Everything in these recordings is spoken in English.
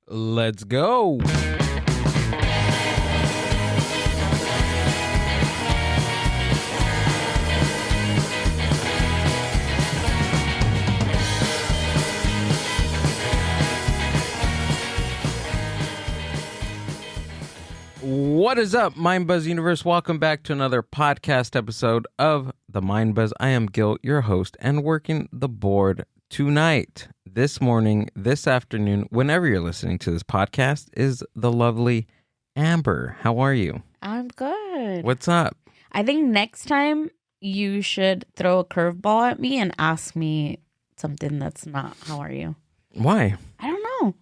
Let's go. What is up, Mind Buzz Universe? Welcome back to another podcast episode of the Mind Buzz. I am Gil, your host, and working the board tonight, this morning, this afternoon, whenever you're listening to this podcast, is the lovely Amber. How are you? I'm good. What's up? I think next time you should throw a curveball at me and ask me something that's not, how are you? Why? I don't know.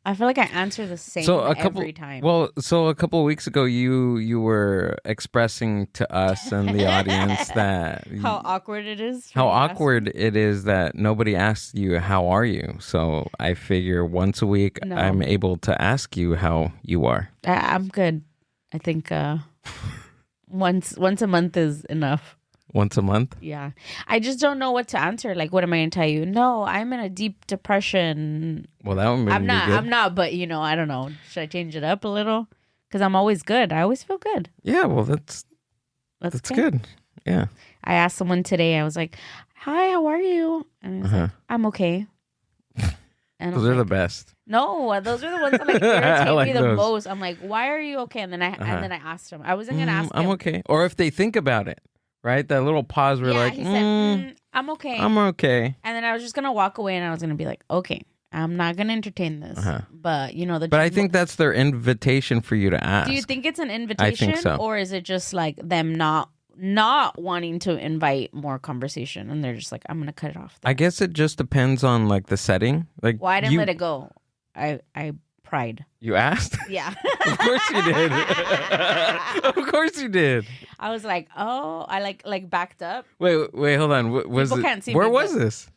I feel like I answer the same every time. Well, so a couple of weeks ago, you were expressing to us and the audience that how awkward it is. How awkward it is that nobody asks you, how are you? So I figure once a week, I'm able to ask you how you are. I'm good. I think once a month is enough. Once a month? Yeah. I just don't know what to answer. Like, what am I going to tell you? No, I'm in a deep depression. Well, that would be I'm not. good. I'm not, but, I don't know. Should I change it up a little? Because I'm always good. I always feel good. Yeah, well, that's good. Yeah. I asked someone today, I was like, hi, how are you? And he was like, I'm okay. And those are the best. No, those are the ones that irritate like me the those. most. I'm like, why are you okay? And then I asked him. I wasn't going to ask him. I'm okay. Or if they think about it. Right? That little pause where he said, I'm okay. I'm okay. And then I was just going to walk away and I was going to be like, okay, I'm not going to entertain this. But, But I think that's their invitation for you to ask. Do you think it's an invitation? I think so. Or is it just like them not wanting to invite more conversation? And they're just like, I'm going to cut it off there. I guess it just depends on like the setting. Like, well, I didn't let it go. I pried. You asked? Yeah. Of course you did. Of course you did. I was like, oh, I like backed up. Wait, hold on. People can't see where me, was this?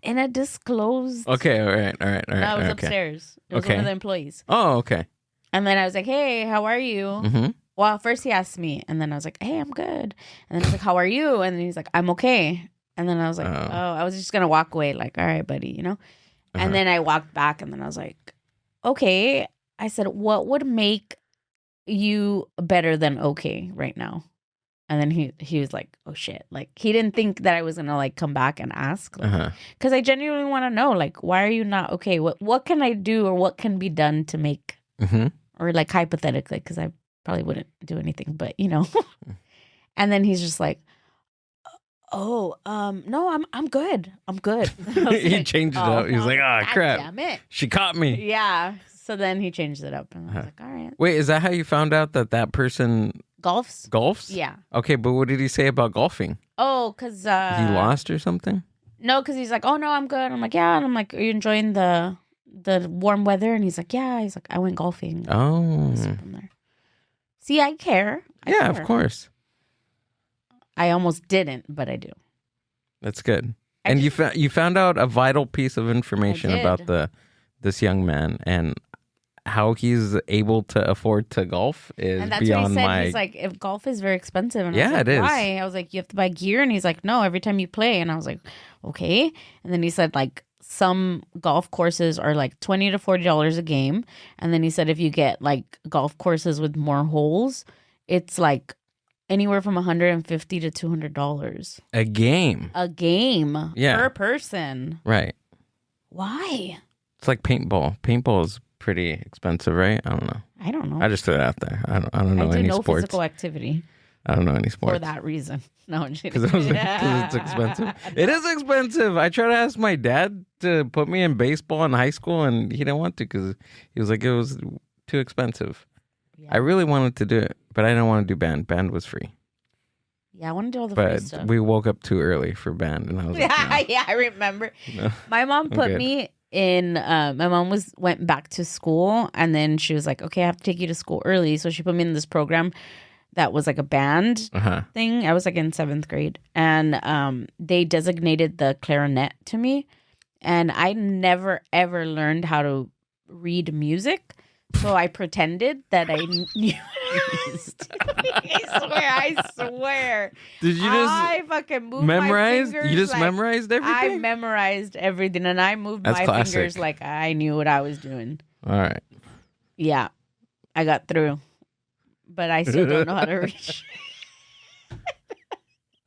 In a disclosed. Okay, all right. No, it was upstairs. It was one of the employees. Oh, okay. And then I was like, hey, how are you? Mm-hmm. Well, first he asked me, and then I was like, hey, I'm good. And then he's like, how are you? And then he's like, I'm okay. And then I was like, I was just gonna walk away, like, all right, buddy, And then I walked back, and then I was like, okay. I said, what would make you better than okay right now? And then he was like, oh shit. Like, he didn't think that I was gonna like come back and ask. Because I genuinely want to know, like, why are you not okay? What can I do, or what can be done to make, or like hypothetically, because I probably wouldn't do anything, but And then he's just like, oh, no, I'm good. I'm good. He changed it up. He was like, oh, crap. Damn it. She caught me. Yeah. So then he changed it up. And I was like, all right. Wait, is that how you found out that person golfs? Yeah. Okay, but what did he say about golfing? Oh, because... he lost or something? No, because he's like, oh, no, I'm good. I'm like, yeah. And I'm like, are you enjoying the warm weather? And he's like, yeah. He's like, I went golfing. Oh. See, I care. I care. Of course. I almost didn't, but I do. That's good. And you found out a vital piece of information about this young man, and how he's able to afford to golf is and that's beyond what he said. my... He's like, if golf is very expensive. And yeah, I was like, it is. Why? I was like, you have to buy gear. And he's like, no, every time you play. And I was like, okay. And then he said, like, some golf courses are like $20 to $40 a game. And then he said, if you get like golf courses with more holes, it's like anywhere from $150 to $200 a game. Per person. Right. Why? It's like paintball. Paintball is pretty expensive, right? I don't know. I just threw it out there. I don't know any sports. Physical activity. I don't know any sports. For that reason. No, because it's expensive. It is expensive. I tried to ask my dad to put me in baseball in high school, and he didn't want to because he was like, it was too expensive. Yeah. I really wanted to do it, but I didn't want to do band. Band was free. Yeah, I want to do all the free stuff. But we woke up too early for band, and I was like, no. Yeah, I remember. No. My mom put me in. My mom went back to school, and then she was like, "Okay, I have to take you to school early." So she put me in this program that was like a band thing. I was like in 7th grade, and they designated the clarinet to me, and I never ever learned how to read music. So I pretended that I knew what I was doing. I swear. Did you just I fucking moved memorize? my fingers. You just memorized everything? I memorized everything, and I moved my fingers like I knew what I was doing. All right. Yeah, I got through, but I still don't know how to reach.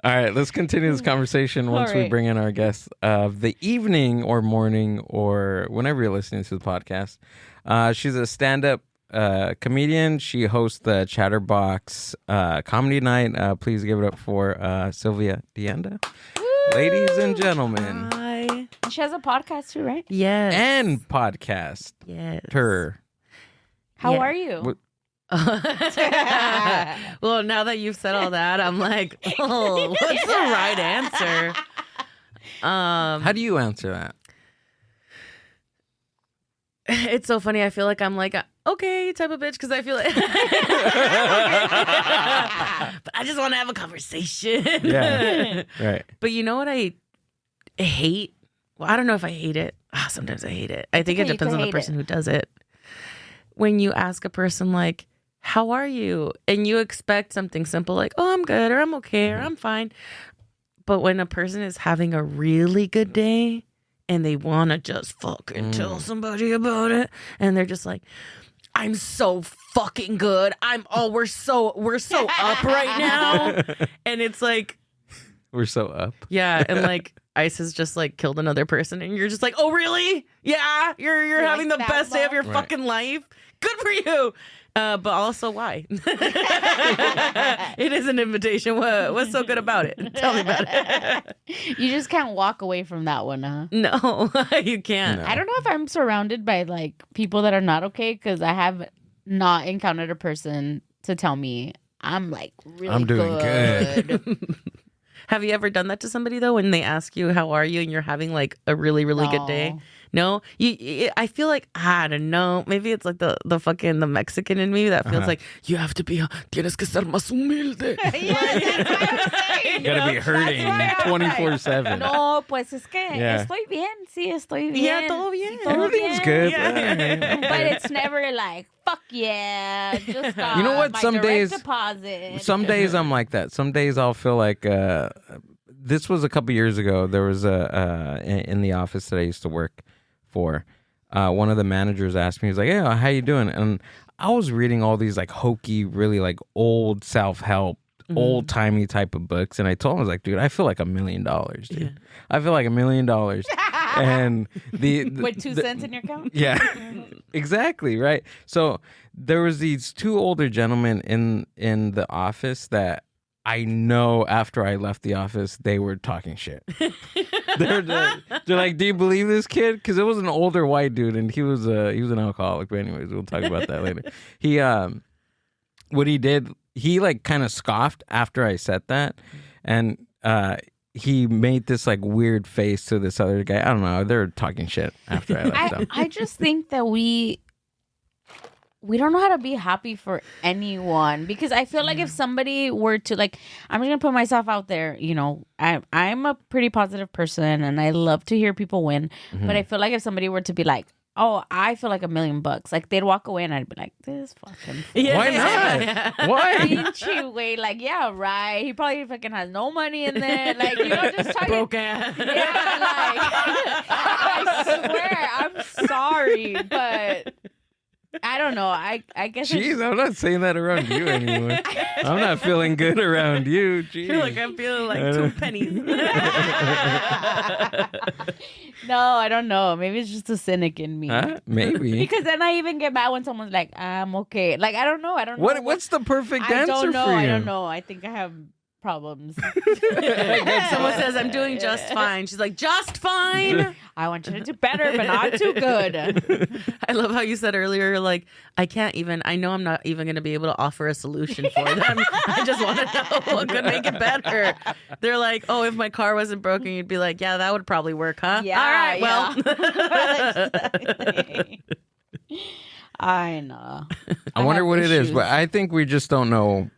All right, let's continue this conversation once we bring in our guests of the evening or morning or whenever you're listening to the podcast. She's a stand-up comedian. She hosts the Chatterbox Comedy Night. Please give it up for Silvia De Anda. Ladies and gentlemen. Hi. She has a podcast too, right? Yes. And podcast. Yes. Her. How are you? Well, now that you've said all that, I'm like, oh, what's the right answer? How do you answer that? It's so funny. I feel like I'm like, okay, type of bitch, because I feel like, but I just want to have a conversation. Yeah, right. But you know what I hate? Well, I don't know if I hate it. Sometimes I hate it. I think it depends on the person who does it. When you ask a person like, how are you? And you expect something simple like, oh, I'm good, or I'm okay, or I'm fine. But when a person is having a really good day and they want to just fucking tell somebody about it, and they're just like, I'm so fucking good. We're so up right now. And it's like, we're so up. Yeah, and like ICE has just like killed another person, and you're just like, oh really? Yeah, you're having the best day of your fucking life. Good for you. But also, why? It is an invitation. What's so good about it? Tell me about it. You just can't walk away from that one, huh? No, you can't. No. I don't know if I'm surrounded by like people that are not okay, because I have not encountered a person to tell me I'm like really I'm doing good. Have you ever done that to somebody though, when they ask you how are you and you're having like a really good day? No, I feel like, I don't know. Maybe it's like the Mexican in me that feels like you have to be. Tienes que ser más humilde. You gotta be hurting 24/7. No, pues es que estoy bien. Sí, estoy bien. Yeah, todo bien. Everything's good. Yeah. But it's never like, fuck yeah. Just You know what? my Some direct days, deposit. some days I'm like that. Some days I'll feel like. This was a couple years ago. There was in the office that I used to work for. One of the managers asked me, he was like, hey, how you doing? And I was reading all these like hokey, really like old self-help, old timey type of books. And I told him, I was like, dude, I feel like $1 million, dude. Yeah. I feel like $1 million. And the with 2 cents in your account? Yeah, exactly. Right. So there was these 2 older gentlemen in the office that I know after I left the office, they were talking shit. They're like, do you believe this kid? Because it was an older white dude, and he was an alcoholic. But anyways, we'll talk about that later. He what he did, he like kind of scoffed after I said that, and he made this like weird face to this other guy. I don't know. They're talking shit after I left them. I just think that we don't know how to be happy for anyone, because I feel like if somebody were to like, I'm just gonna put myself out there, you know, I'm a pretty positive person and I love to hear people win, but I feel like if somebody were to be like, oh, I feel like $1 million, like they'd walk away and I'd be like, this fucking fool. Why not? Why? Ain't way like, yeah, right, he probably fucking has no money in there, like, you know, just talking Broke ass. yeah, like I swear, I'm sorry, but I don't know. I guess. Jeez, I'm not saying that around you anymore. I'm not feeling good around you. Jeez. You're like, I'm feeling like 2 pennies. No, I don't know. Maybe it's just a cynic in me. Maybe. Because then I even get mad when someone's like, I'm okay. Like, I don't know. What's the perfect I answer don't know. for you? I don't know. I think I have problems. Someone says, I'm doing just fine. She's like, just fine? I want you to do better, but not too good. I love how you said earlier, like, I know I'm not even going to be able to offer a solution for them. I just want to know what could make it better. They're like, oh, if my car wasn't broken, you'd be like, yeah, that would probably work, huh? Yeah. All right, well. Exactly. I know. I wonder have what it is, issues. but I think we just don't know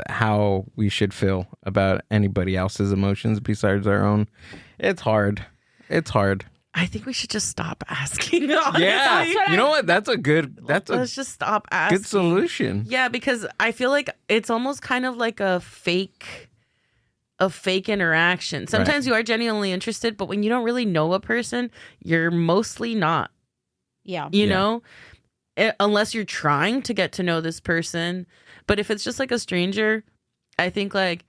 how we should feel about anybody else's emotions besides our own. It's hard. I think we should just stop asking. Yeah, you know what? That's a Let's just stop asking. good solution. Yeah, because I feel like it's almost kind of like a fake interaction. Sometimes you are genuinely interested, but when you don't really know a person, you're mostly not. Yeah. You know? unless you're trying to get to know this person. But if it's just like a stranger, I think like,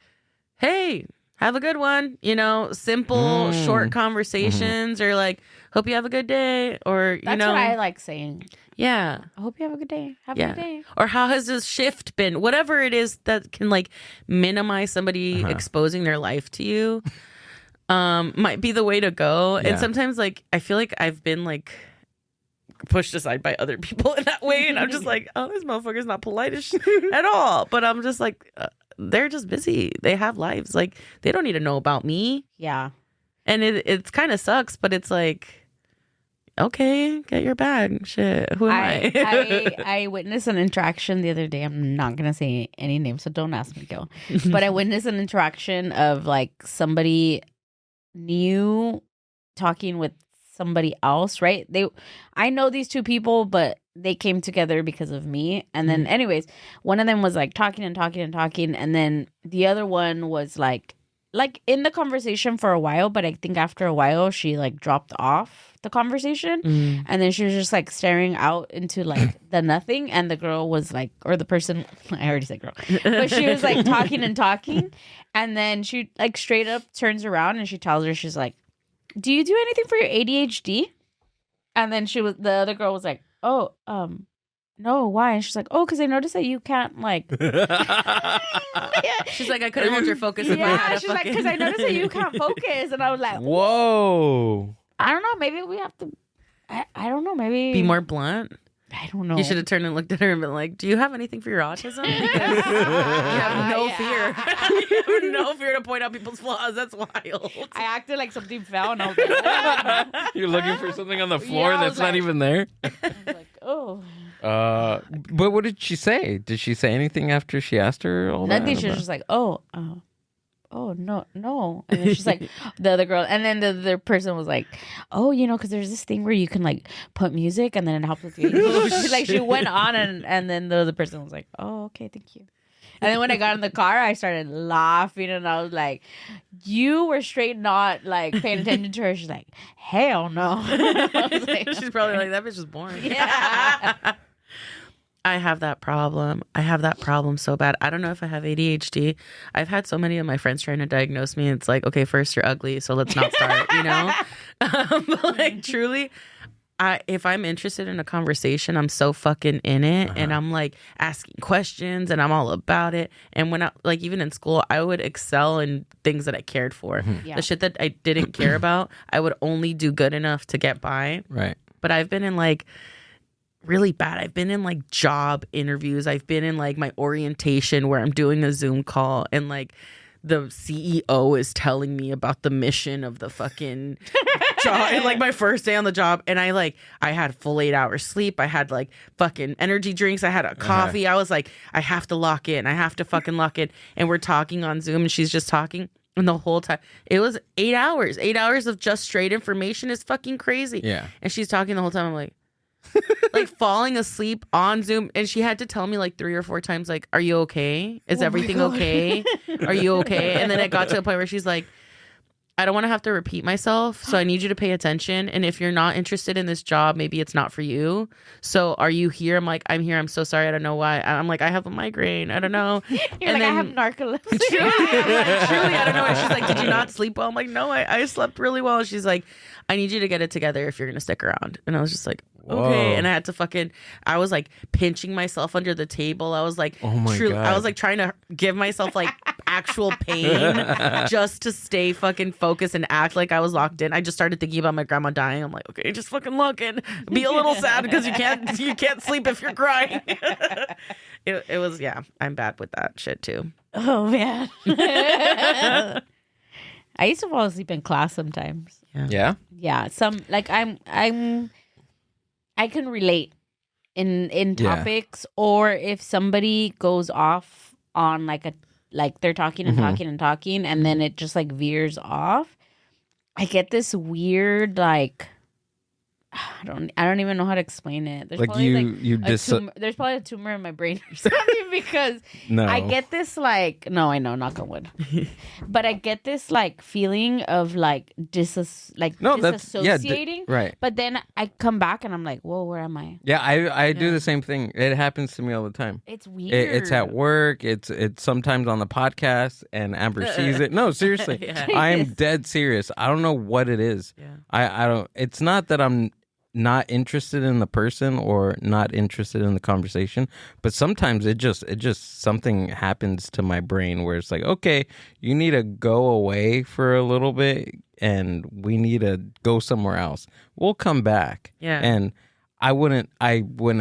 hey, have a good one. You know, simple, short conversations, or like, hope you have a good day, or That's what I like saying. Yeah. I hope you have a good day. Have a good day. Or how has this shift been? Whatever it is that can like minimize somebody exposing their life to you, might be the way to go. Yeah. And sometimes like I feel like I've been like pushed aside by other people in that way, and I'm just like, oh, this motherfucker's not polite at all. But I'm just like, they're just busy. They have lives. Like they don't need to know about me. Yeah. And it's kind of sucks, but it's like, okay, get your bag. Shit, who am I? I witnessed an interaction the other day. I'm not gonna say any names, so don't ask me, Gil. But I witnessed an interaction of like somebody new talking with somebody else, right? I know these two people, but they came together because of me. And then anyways, one of them was like talking and talking and talking, and then the other one was like in the conversation for a while, but I think after a while she like dropped off the conversation, and then she was just like staring out into like the nothing, and the girl was like, or the person, I already said girl, but she was like talking and talking, and then she like straight up turns around and she tells her, she's like, do you do anything for your ADHD? And then the other girl was like, oh, no, why? And she's like, oh, because I noticed that you can't like. She's like, I couldn't hold your focus. If I had she's like, because I noticed that you can't focus, and I was like, whoa. I don't know. Maybe we have to. I don't know. Maybe be more blunt. I don't know. You should have turned and looked at her and been like, do you have anything for your autism? Because you have no fear. You have no fear to point out people's flaws. That's wild. I acted like something fell, and I was like, oh. You're looking for something on the floor that's not even there? I was like, oh. But what did she say? Did she say anything after she asked her all that? Nothing. She was just like, oh, no. And then she's like, the other girl, and then the other person was like, oh, you know, because there's this thing where you can like put music and then it helps with you. She went on, and then the other person was like, oh, okay, thank you. And then when I got in the car, I started laughing, and I was like, you were straight not like paying attention to her. She's like, hell no. I was like, she's probably like, that bitch is boring. Yeah. I have that problem. So bad. I don't know if I have ADHD. I've had so many of my friends trying to diagnose me. It's like, okay, first you're ugly, so let's not start, you know? But like truly, if I'm interested in a conversation, I'm so fucking in it, and I'm like asking questions, and I'm all about it. And when I like even in school, I would excel in things that I cared for. Yeah. The shit that I didn't care about, I would only do good enough to get by. Right. But I've been in like really bad. I've been in like job interviews. I've been in like my orientation where I'm doing a Zoom call, and like the CEO is telling me about the mission of the fucking job, and like my first day on the job, and I had full 8 hours sleep. I had like fucking energy drinks. I had a coffee. I was like, I have to lock in. I have to fucking lock in. And we're talking on Zoom, and she's just talking. And the whole time, it was 8 hours. 8 hours of just straight information is fucking crazy. Yeah. And she's talking the whole time. I'm like, like falling asleep on Zoom, and she had to tell me like 3 or 4 times, like, are you okay? Is everything okay? Are you okay? And then it got to a point where she's like, I don't want to have to repeat myself, so I need you to pay attention, and if you're not interested in this job, maybe it's not for you. So are you here? I'm like, I'm here. I'm so sorry. I don't know why. I'm like, I have a migraine. I don't know. You're and like, then, I have narcolepsy. Truly, I don't know. And she's like, did you not sleep well? I'm like, no, I slept really well. And she's like, I need you to get it together if you're going to stick around. And I was just like, okay. And I had to I was like pinching myself under the table. I was like, oh my God. I was like trying to give myself like actual pain just to stay fucking focused and act like I was locked in. I just started thinking about my grandma dying. I'm like, okay, just fucking look and be a little sad because you can't sleep if you're crying. It was, yeah, I'm bad with that shit too. Oh man. I used to fall asleep in class sometimes. Yeah. Yeah. Some like I can relate in topics, or if somebody goes off on like they're talking and talking and talking, and then it just like veers off. I get this weird like I don't even know how to explain it. There's Like probably there's probably a tumor in my brain or something because I get this like I know, knock on wood, but I get this like feeling of like disassociating. Right. But then I come back and I'm like, whoa, where am I? Yeah, I do the same thing. It happens to me all the time. It's weird. It's at work. It's sometimes on the podcast, and Amber sees it. No, seriously, Yeah. I am dead serious. I don't know what it is. Yeah. I don't. It's not that I'm not interested in the person or not interested in the conversation, but sometimes it just something happens to my brain where it's like, okay, you need to go away for a little bit, and we need to go somewhere else. We'll come back. Yeah. And I wouldn't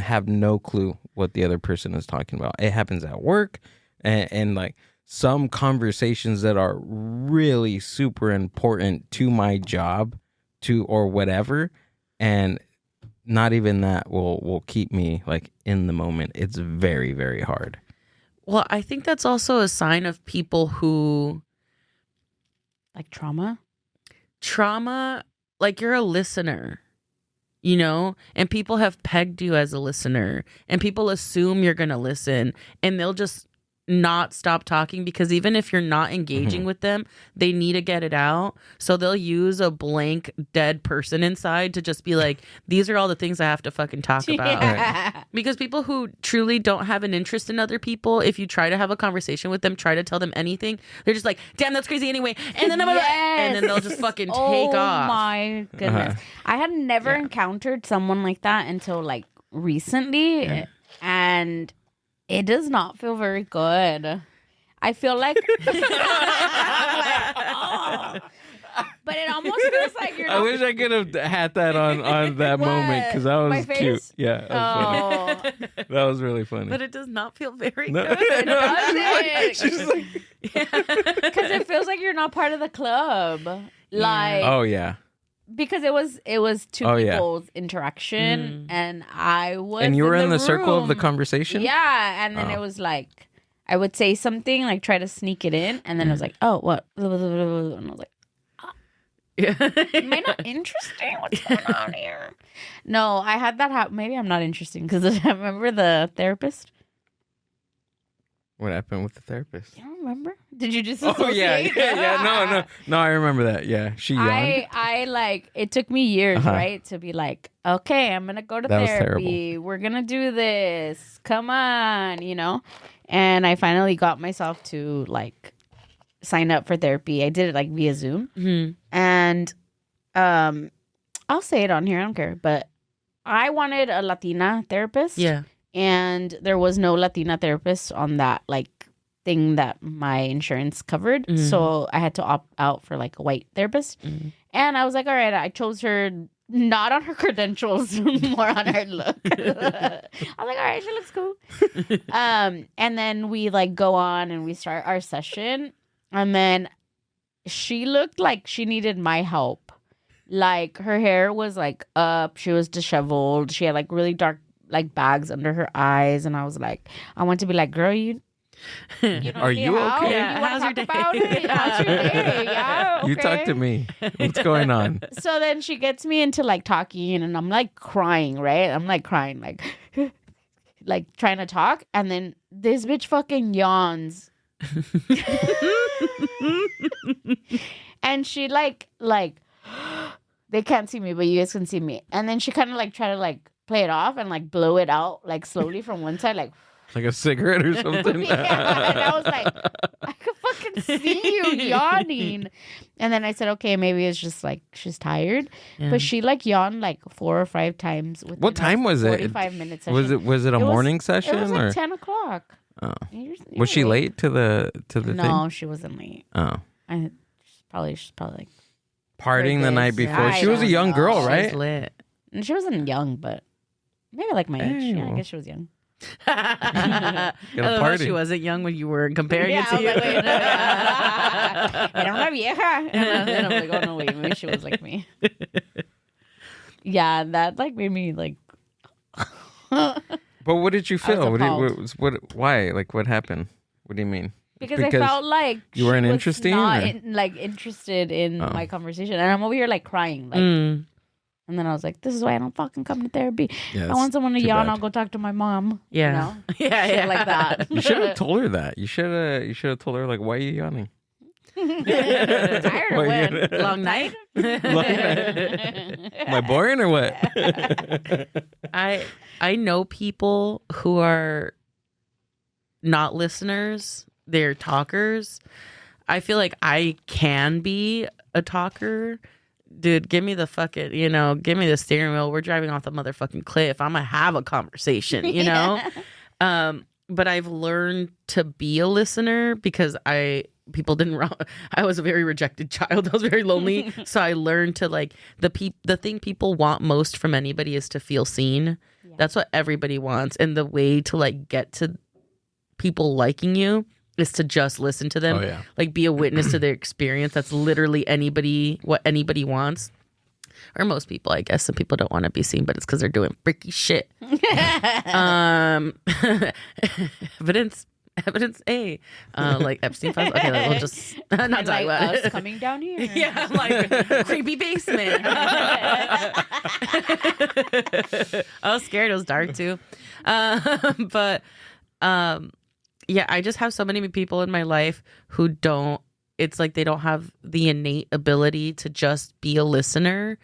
have no clue what the other person is talking about. It happens at work, and like some conversations that are really super important to my job, or whatever, and not even that will keep me like in the moment. It's very, very hard. Well, I think that's also a sign of people who like trauma, like you're a listener. You know, and people have pegged you as a listener, and people assume you're going to listen, and they'll just not stop talking because even if you're not engaging with them, they need to get it out. So they'll use a blank dead person inside to just be like, these are all the things I have to fucking talk about. Yeah. Because people who truly don't have an interest in other people, if you try to have a conversation with them, try to tell them anything, they're just like, damn, that's crazy anyway. And then and then they'll just fucking take off. Oh my goodness. I had never encountered someone like that until like recently. And it does not feel very good. I feel like, but it almost feels like you're. I wish I could have had that on that moment because that was cute. Yeah, that was funny. That was really funny. But it does not feel very No. good. It doesn't. She's like, Because it feels like you're not part of the club. Like, oh yeah. because it was two people's interaction, and I was. And you were in the room. circle of the conversation. Yeah, and then it was like I would say something like try to sneak it in, and then it was like, oh, what? And I was like, am I not interesting? What's going on here? No, I had that happen. Maybe I'm not interesting because I remember the therapist. What happened with the therapist? You don't remember? Did you just? Oh yeah. No. I remember that. Yeah, she yawned. I like. It took me years, right, to be like, okay, I'm gonna go to therapy. We're gonna do this. Come on, you know. And I finally got myself to like sign up for therapy. I did it like via Zoom, and I'll say it on here. I don't care, but I wanted a Latina therapist. Yeah. And there was no Latina therapist on that like thing that my insurance covered. So I had to opt out for like a white therapist. And I was like, all right, I chose her not on her credentials, more on her look. I was like, all right, she looks cool. And then we like go on and we start our session. And then she looked like she needed my help. Like her hair was like up. She was disheveled. She had like really dark like bags under her eyes, and I was like, I want to be like, girl, you know, are you okay? Yeah. You want to talk about it? How's your day? Yeah, okay. You talk to me. What's going on? So then she gets me into like talking, and I'm like crying, right? I'm like crying, like trying to talk, and then this bitch fucking yawns, and she like they can't see me, but you guys can see me, and then she kind of like try to like play it off and like blow it out like slowly from one side, like a cigarette or something. Yeah, and I was like, I could fucking see you yawning. And then I said, okay, maybe it's just like she's tired. But she like yawned like 4 or 5 times. What time was it? 45 minutes. Session. Was it a morning session? It was like or? 10 o'clock. Oh. Was she late to the thing? No, she wasn't late. Oh. She's probably like partying the night before. She was a young girl, right? She's lit. And she wasn't young, but maybe like my age. Yeah, I guess she was young. I don't know, she wasn't young when you were comparing it to you. Like, wait, era una vieja. And then I'm like, oh no, wait, maybe she was like me. Yeah, that like made me like. But what did you feel? What, why? Like, what happened? What do you mean? Because I felt like you weren't interested in my conversation, and I'm over here like crying, like. And then I was like, this is why I don't fucking come to therapy. Yeah, I want someone to too yawn. bad. I'll go talk to my mom. Yeah. You know? Shit like that. You should have told her that. You should have told her, like, why are you yawning? Tired or what? Long night? Am I boring or what? I know people who are not listeners. They're talkers. I feel like I can be a talker. Dude, give me the fucking, give me the steering wheel. We're driving off the motherfucking cliff. I'm going to have a conversation, you know? But I've learned to be a listener because I was a very rejected child. I was very lonely. So I learned to like the thing people want most from anybody is to feel seen. Yeah. That's what everybody wants. And the way to like get to people liking you is to just listen to them. Oh, yeah. Like be a witness to their experience. That's literally what anybody wants. Or most people, I guess. Some people don't want to be seen, but it's because they're doing freaky shit. Evidence A, like Epstein files. Okay, we'll just not talk like about us it. coming down here. Yeah, like creepy basement. I was scared. It was dark too. But yeah, I just have so many people in my life who don't. It's like they don't have the innate ability to just be a listener.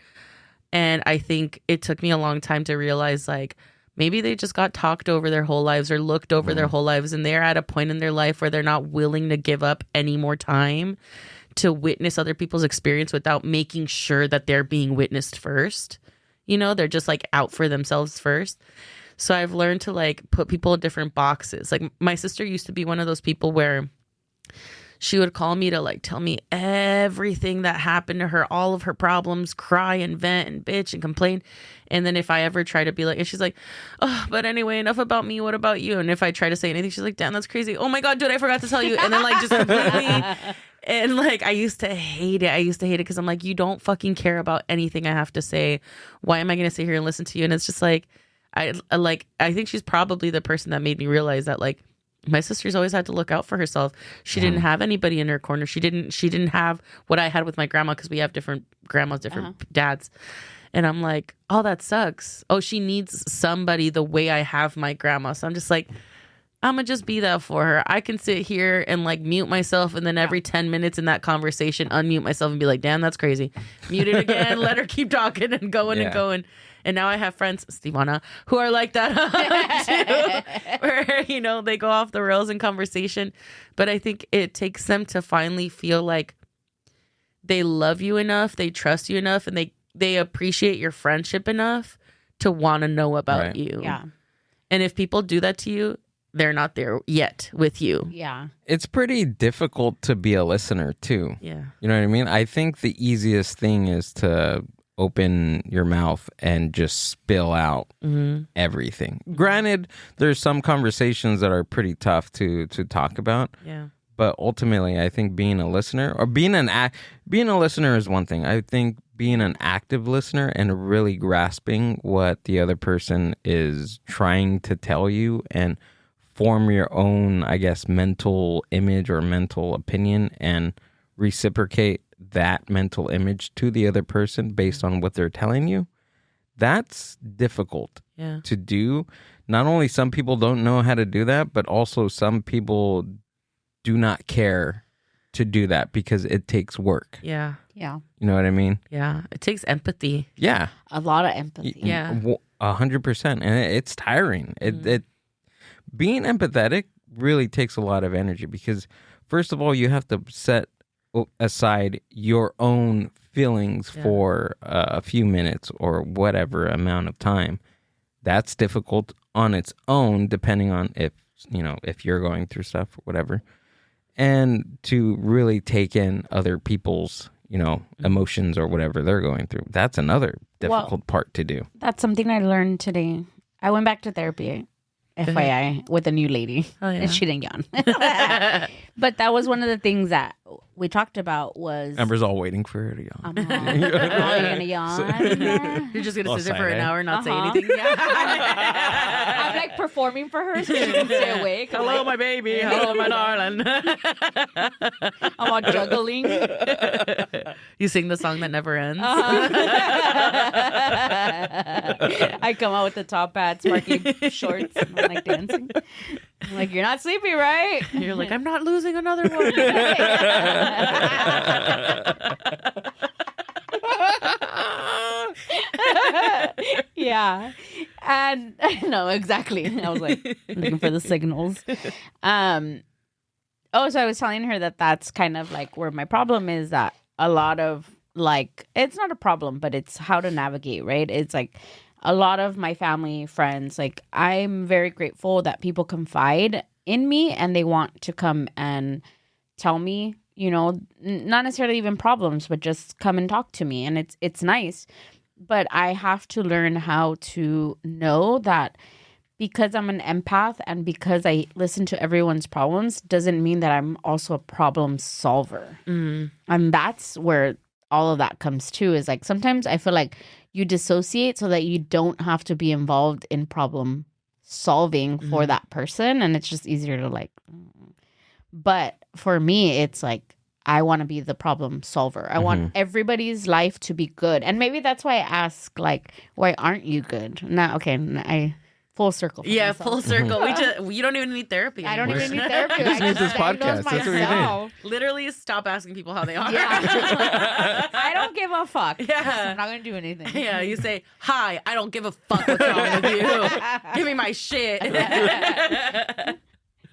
And I think it took me a long time to realize, like, maybe they just got talked over their whole lives or looked over their whole lives, and they're at a point in their life where they're not willing to give up any more time to witness other people's experience without making sure that they're being witnessed first. You know, they're just like out for themselves first. So I've learned to like put people in different boxes. Like my sister used to be one of those people where she would call me to like tell me everything that happened to her, all of her problems, cry and vent and bitch and complain. And then if I ever try to be like, and she's like, oh, but anyway, enough about me. What about you? And if I try to say anything, she's like, damn, that's crazy. Oh my God, dude, I forgot to tell you. And then like just completely. And like, I used to hate it because I'm like, you don't fucking care about anything I have to say. Why am I going to sit here and listen to you? And it's just like, I think she's probably the person that made me realize that like, my sister's always had to look out for herself. She didn't have anybody in her corner. She didn't have what I had with my grandma because we have different grandmas, different dads. And I'm like, oh, that sucks. Oh, she needs somebody the way I have my grandma. So I'm just like, I'm going to just be that for her. I can sit here and like mute myself and then every 10 minutes in that conversation, unmute myself and be like, damn, that's crazy. Mute it again. Let her keep talking and going and going. And now I have friends, Stevana, who are like that too, where, you know, they go off the rails in conversation. But I think it takes them to finally feel like they love you enough, they trust you enough, and they appreciate your friendship enough to want to know about you. Yeah. And if people do that to you, they're not there yet with you. Yeah. It's pretty difficult to be a listener too. Yeah. You know what I mean? I think the easiest thing is to open your mouth and just spill out everything. Granted, there's some conversations that are pretty tough to talk about. Yeah. But ultimately, I think being a listener or being a listener is one thing. I think being an active listener and really grasping what the other person is trying to tell you and form your own, I guess, mental image or mental opinion and reciprocate that mental image to the other person based on what they're telling you, that's difficult to do. Not only some people don't know how to do that, but also some people do not care to do that because it takes work. Yeah. Yeah. You know what I mean? Yeah. It takes empathy. Yeah. A lot of empathy. Yeah. 100%. And it's tiring. It being empathetic really takes a lot of energy because first of all, you have to set aside your own feelings for a few minutes or whatever amount of time. That's difficult on its own, depending on if you're going through stuff or whatever. And to really take in other people's, emotions or whatever they're going through. That's another difficult part to do. That's something I learned today. I went back to therapy, FYI, with a new lady. Oh, yeah. And she didn't yawn. But that was one of the things that we talked about was... Amber's all waiting for her to yawn. You're going to yawn? You're just going to sit there for side an eye. hour and not say anything? I'm like performing for her so she can stay awake. Hello, my baby. Hello, my darling. I'm all juggling. You sing the song that never ends. I come out with the top hat, sparkly shorts, and I'm like dancing. I'm like, you're not sleepy, right? You're like, I'm not losing another one. Yeah. And no, exactly. I was like looking for the signals. So I was telling her that that's kind of like where my problem is, that a lot of like, it's not a problem, but it's how to navigate, right? It's like a lot of my family, friends, like I'm very grateful that people confide in me and they want to come and tell me, you know, not necessarily even problems, but just come and talk to me. And it's nice. But I have to learn how to know that because I'm an empath and because I listen to everyone's problems doesn't mean that I'm also a problem solver. And that's where all of that comes to, is like sometimes I feel like you dissociate so that you don't have to be involved in problem solving for that person. And it's just easier to like, but for me, it's like, I want to be the problem solver. I want everybody's life to be good. And maybe that's why I ask, like, why aren't you good? I full circle. Yeah, full circle. You don't even need therapy I don't anymore. even need therapy. Just I need this diagnose podcast. That's what you myself. Literally stop asking people how they are. Yeah. I don't give a fuck. Yeah. I'm not going to do anything. Yeah, you say, hi, I don't give a fuck what's wrong with you. Give me my shit.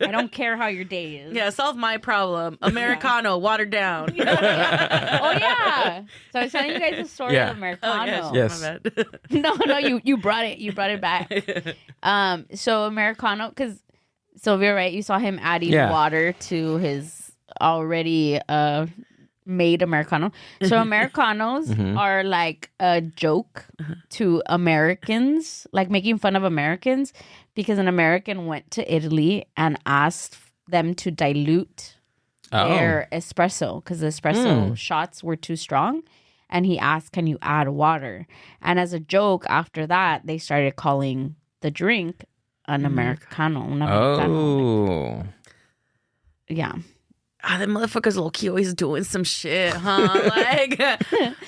I don't care how your day is. Yeah, solve my problem. Americano, watered down. Oh, yeah. So I was telling you guys the story of Americano. Yes. My bad. No, you brought it. You brought it back. So Americano, because Sylvia, right? You saw him adding water to his already made Americano. So Americanos are like a joke to Americans, like making fun of Americans, because an American went to Italy and asked them to dilute their espresso because the espresso shots were too strong. And he asked, can you add water? And as a joke, after that, they started calling the drink an Americano. Oh. Yeah. The motherfucker's low-key always doing some shit, huh? Like,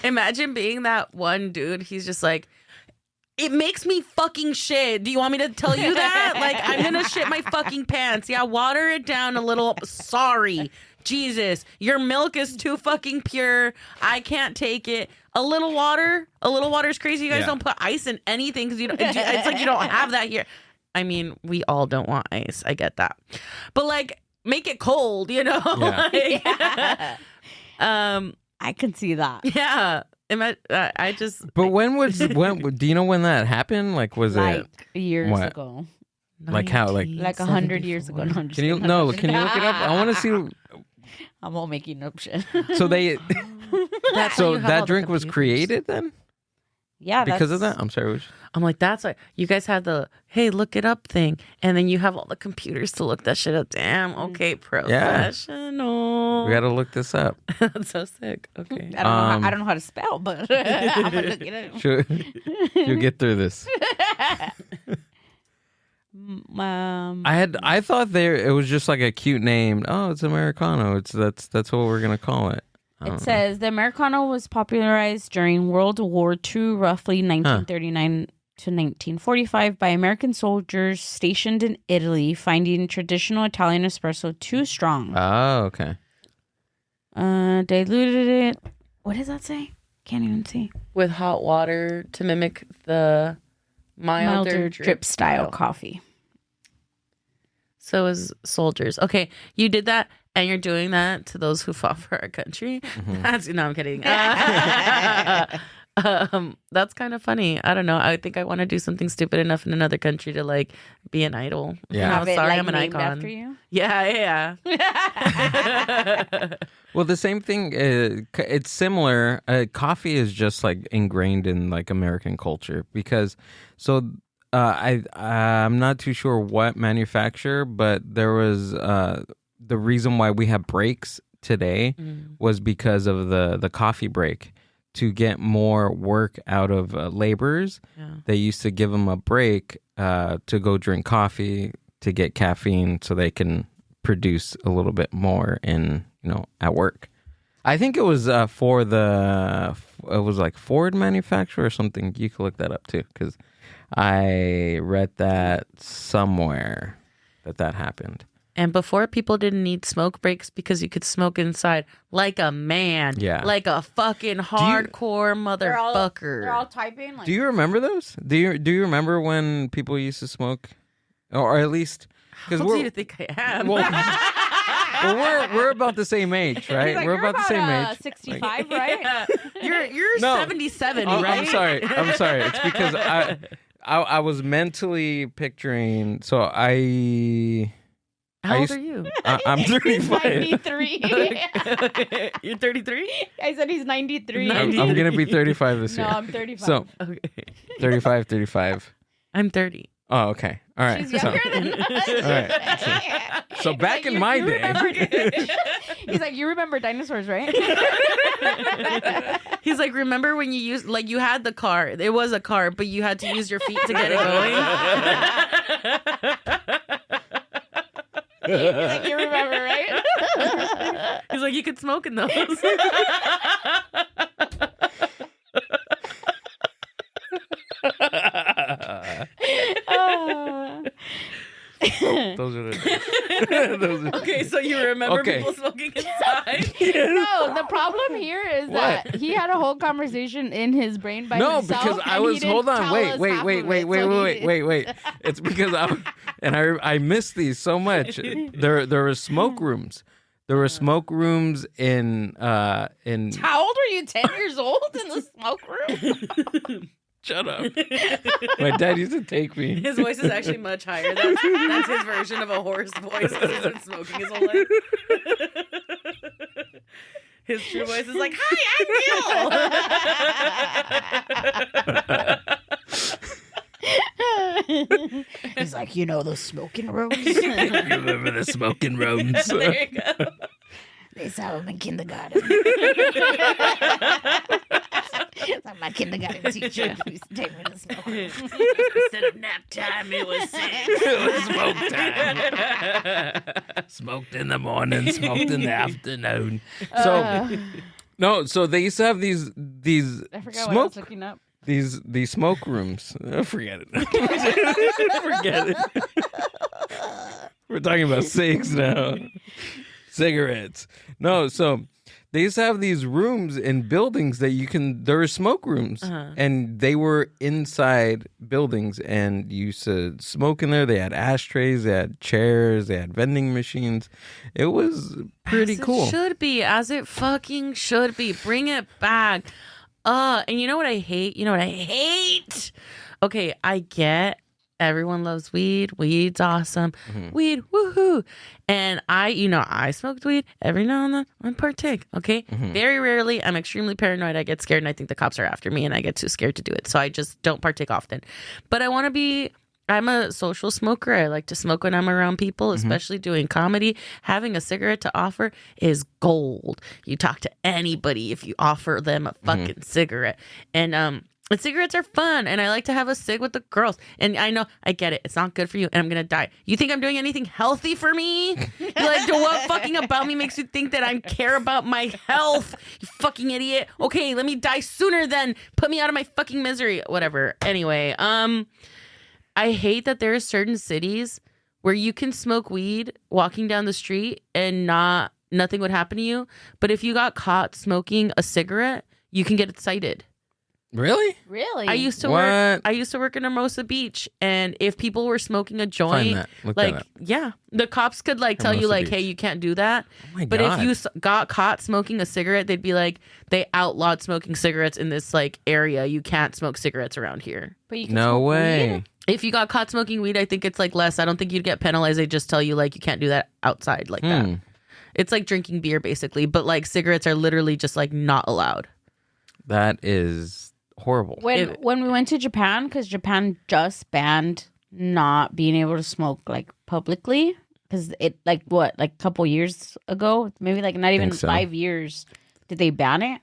imagine being that one dude. He's just like, it makes me fucking shit. Do you want me to tell you that? Like, I'm gonna shit my fucking pants. Yeah, water it down a little. Sorry. Jesus, your milk is too fucking pure. I can't take it. A little water is crazy. You guys don't put ice in anything because it's like you don't have that here. I mean, we all don't want ice. I get that. But like, make it cold, you know? Yeah. Like, I can see that. yeah. I just. But when do you know when that happened? Like, was like it years what? ago? Like how? Like 100 years ago. No, I'm just Can you kidding. can you look it up? I want to see. I'm all making up shit. So they That's so why you have all that the drink was computers. created then Yeah, because of that. I'm sorry. I'm like, that's why you guys had the hey, look it up thing, and then you have all the computers to look that shit up. Damn, okay, professional. We got to look this up. That's so sick. Okay. I don't know how to spell, but I'm gonna look it up. You'll get through this. I thought it was just like a cute name. Oh, it's Americano. That's what we're gonna call it. It says the Americano was popularized during World War II, roughly 1939 to 1945, by American soldiers stationed in Italy, finding traditional Italian espresso too strong. Oh, okay. Diluted it. What does that say? Can't even see. With hot water to mimic the milder drip style coffee. So is soldiers. Okay, you did that, and you're doing that to those who fought for our country. That's no, I'm kidding. That's kind of funny. I don't know. I think I want to do something stupid enough in another country to like be an idol. Yeah. Have it, sorry, like, I'm an named icon. after you? Yeah. Well, the same thing. It's similar. Coffee is just like ingrained in like American culture because I'm not too sure what manufacturer, but there was the reason why we have breaks today was because of the coffee break. to get more work out of laborers, they used to give them a break to go drink coffee to get caffeine so they can produce a little bit more at work. I think it was it was like Ford manufacturer or something. You can look that up too, because I read that somewhere that happened. And before, people didn't need smoke breaks because you could smoke inside like a man. Yeah. Like a fucking hardcore motherfucker. They're all typing. Like, do you remember those? Do you remember when people used to smoke? Or at least... How old do you think I am? Well, we're about the same age, right? Like, we're about the same age. 65, right? You're No. 77, Oh, right? I'm sorry. It's because I was mentally picturing. So How old are you? I'm He's 35. 93. You're 33? I said he's 93. I'm gonna be 35 this No, year. I'm 35. So Okay. 35. I'm 30. Oh, okay. All right. She's younger than us. All right. So back in my day. He's like, you remember dinosaurs, right? He's like, remember when you used, like, you had the car. It was a car, but you had to use your feet to get it going. He's like, you remember, right? He's like, you could smoke in those. Those are the Okay, so you remember Okay. people smoking inside? No, the problem here is that he had a whole conversation in his brain by No, himself. because I and he was. didn't Hold on. tell us half of it, so he- It's because I missed these so much. There were smoke rooms. There were smoke rooms in. How old were you? 10 years old in the smoke room? Shut up. My dad used to take me. His voice is actually much higher. That's his version of a hoarse voice because he's been smoking his whole life. His true voice is like, "Hi, I'm Gil." He's like, you know those smoking rooms? You remember the smoking rooms? There you go. They saw him in kindergarten. It's like my kindergarten teacher used to take me to smoke room. Instead of nap time, it was sex. It was smoke time. Smoked in the morning, smoked in the afternoon. So they used to have these I forgot what I smoke was looking up. these smoke rooms. Forget it. Forget it. We're talking about cigs now. Cigarettes. No, so they used to have these rooms in buildings that there were smoke rooms, and they were inside buildings, and you used to smoke in there. They had ashtrays, they had chairs, they had vending machines. It was pretty cool. It should be, as it fucking should be. Bring it back. And you know what I hate? Okay, I get everyone loves weed. Weed's awesome. Weed, woohoo. And I smoked weed every now and then. I partake, okay? Very rarely. I'm extremely paranoid. I get scared and I think the cops are after me and I get too scared to do it. So I just don't partake often. But I'm a social smoker. I like to smoke when I'm around people, especially doing comedy. Having a cigarette to offer is gold. You talk to anybody if you offer them a fucking cigarette. And cigarettes are fun, and I like to have a cig with the girls. And I know, I get it. It's not good for you, and I'm going to die. You think I'm doing anything healthy for me? You're like, what fucking about me makes you think that I care about my health? You fucking idiot. Okay, let me die sooner then. Put me out of my fucking misery. Whatever. Anyway, I hate that there are certain cities where you can smoke weed walking down the street and nothing would happen to you. But if you got caught smoking a cigarette, you can get cited. Really? Really? I used to work in Hermosa Beach, and if people were smoking a joint, Look that up. yeah, the cops could tell you Hermosa Beach. hey, you can't do that. Oh my But God. if you got caught smoking a cigarette, they'd be like, they outlawed smoking cigarettes in this area. You can't smoke cigarettes around here. But you can No smoke way. weed? If you got caught smoking weed, I think it's less. I don't think you'd get penalized. They just tell you you can't do that outside like that. It's like drinking beer basically, but cigarettes are literally just not allowed. That is horrible. When we went to Japan, because Japan just banned not being able to smoke publicly, because it a couple years ago, maybe not even so. 5 years, did they ban it?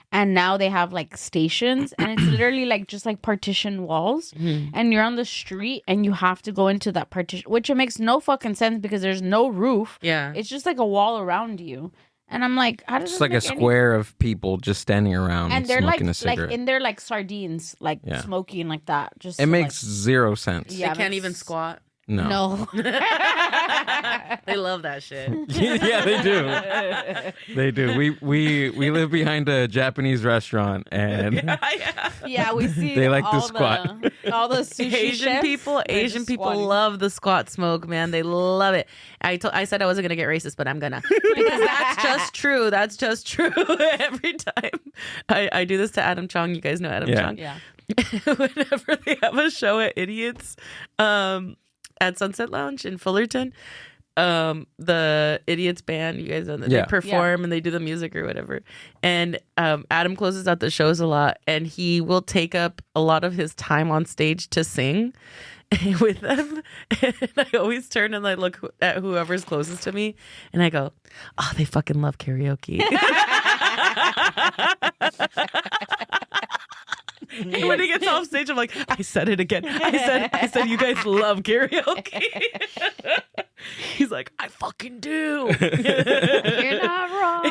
And now they have like stations, and it's literally like just like partition walls. And you're on the street and you have to go into that partition, which it makes no fucking sense because there's no roof. Yeah. It's just like a wall around you. And I'm like, how does It's this like a make square of people just standing around and they're smoking like a cigarette. in there like sardines, like smoking like that. Just it makes zero sense. Yeah, They can't even squat. No. They love that shit. Yeah, they do. They do. We live behind a Japanese restaurant, and yeah, we see they like to all squat. All the sushi Asian chefs, people squatting. love the squat smoke, man. They love it. I said I wasn't gonna get racist, but I'm gonna, because that's just true. That's just true. Every time I do this to Adam Chong, you guys know Adam Chong. Yeah. Whenever they have a show at Idiots, at Sunset Lounge in Fullerton, the Idiots band, you guys know that, they perform and they do the music or whatever. And Adam closes out the shows a lot, and he will take up a lot of his time on stage to sing with them. And I always turn and I look at whoever's closest to me, and I go, "Oh, they fucking love karaoke." And when he gets off stage, I'm like, I said it again. I said, you guys love karaoke. He's like, I fucking do. You're not wrong.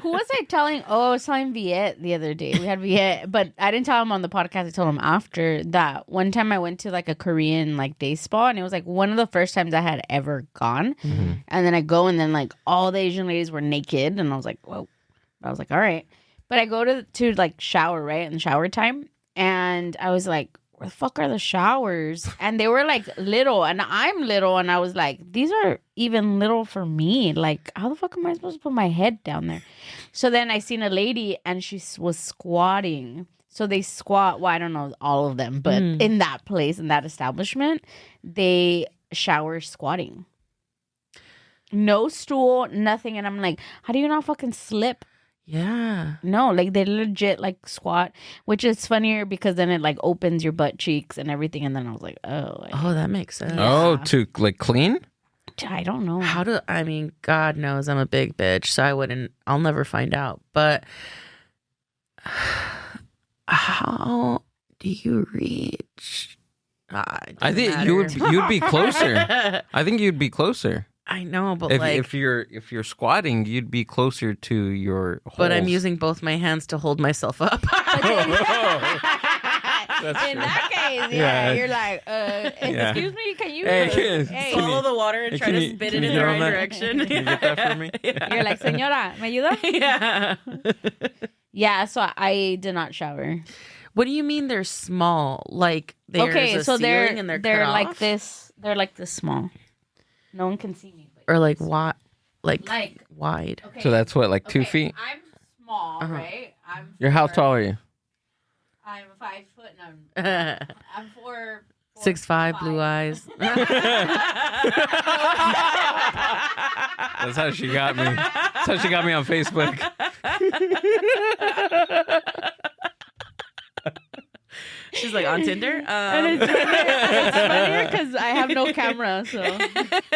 Who was I telling? Oh, I was telling Viet the other day. We had Viet, but I didn't tell him on the podcast. I told him after that. One time I went to like a Korean like day spa, and it was like one of the first times I had ever gone. And then I go, and then like all the Asian ladies were naked, and I was like, whoa. I was like, all right. But I go to like shower, right? In shower time. And I was like, where the fuck are the showers? And they were like little, and I'm little. And I was like, these are even little for me. Like, how the fuck am I supposed to put my head down there? So then I seen a lady, and she was squatting. So they squat. Well, I don't know all of them, but in that place, in that establishment, they shower squatting. No stool, nothing. And I'm like, how do you not fucking slip? Yeah. No, like they legit like squat, which is funnier because then it like opens your butt cheeks and everything. And then I was like, oh. That makes sense. Oh, to like clean? I don't know. I mean, God knows I'm a big bitch, so I'll never find out. But how do you reach? I think you'd be closer. I think you'd be closer. I know, but if you're squatting, you'd be closer to your holes. But I'm using both my hands to hold myself up. In that case, you're like, excuse me, can you Swallow the water and try to spit it in the right direction? Can you get that for me? You're like, señora, ¿me ayuda? Yeah. Yeah, so I did not shower. What do you mean they're small? Like there's a ceiling and they're like off? this. They're like this small. No one can see me. Or like what? Like wide. Okay. So that's what, like 2 feet? I'm small, right? How tall are you? I'm 5 foot and I'm 4. 6'5", blue eyes. That's how she got me. That's how she got me on Facebook. She's like, on Tinder? And it's funnier because I have no camera, so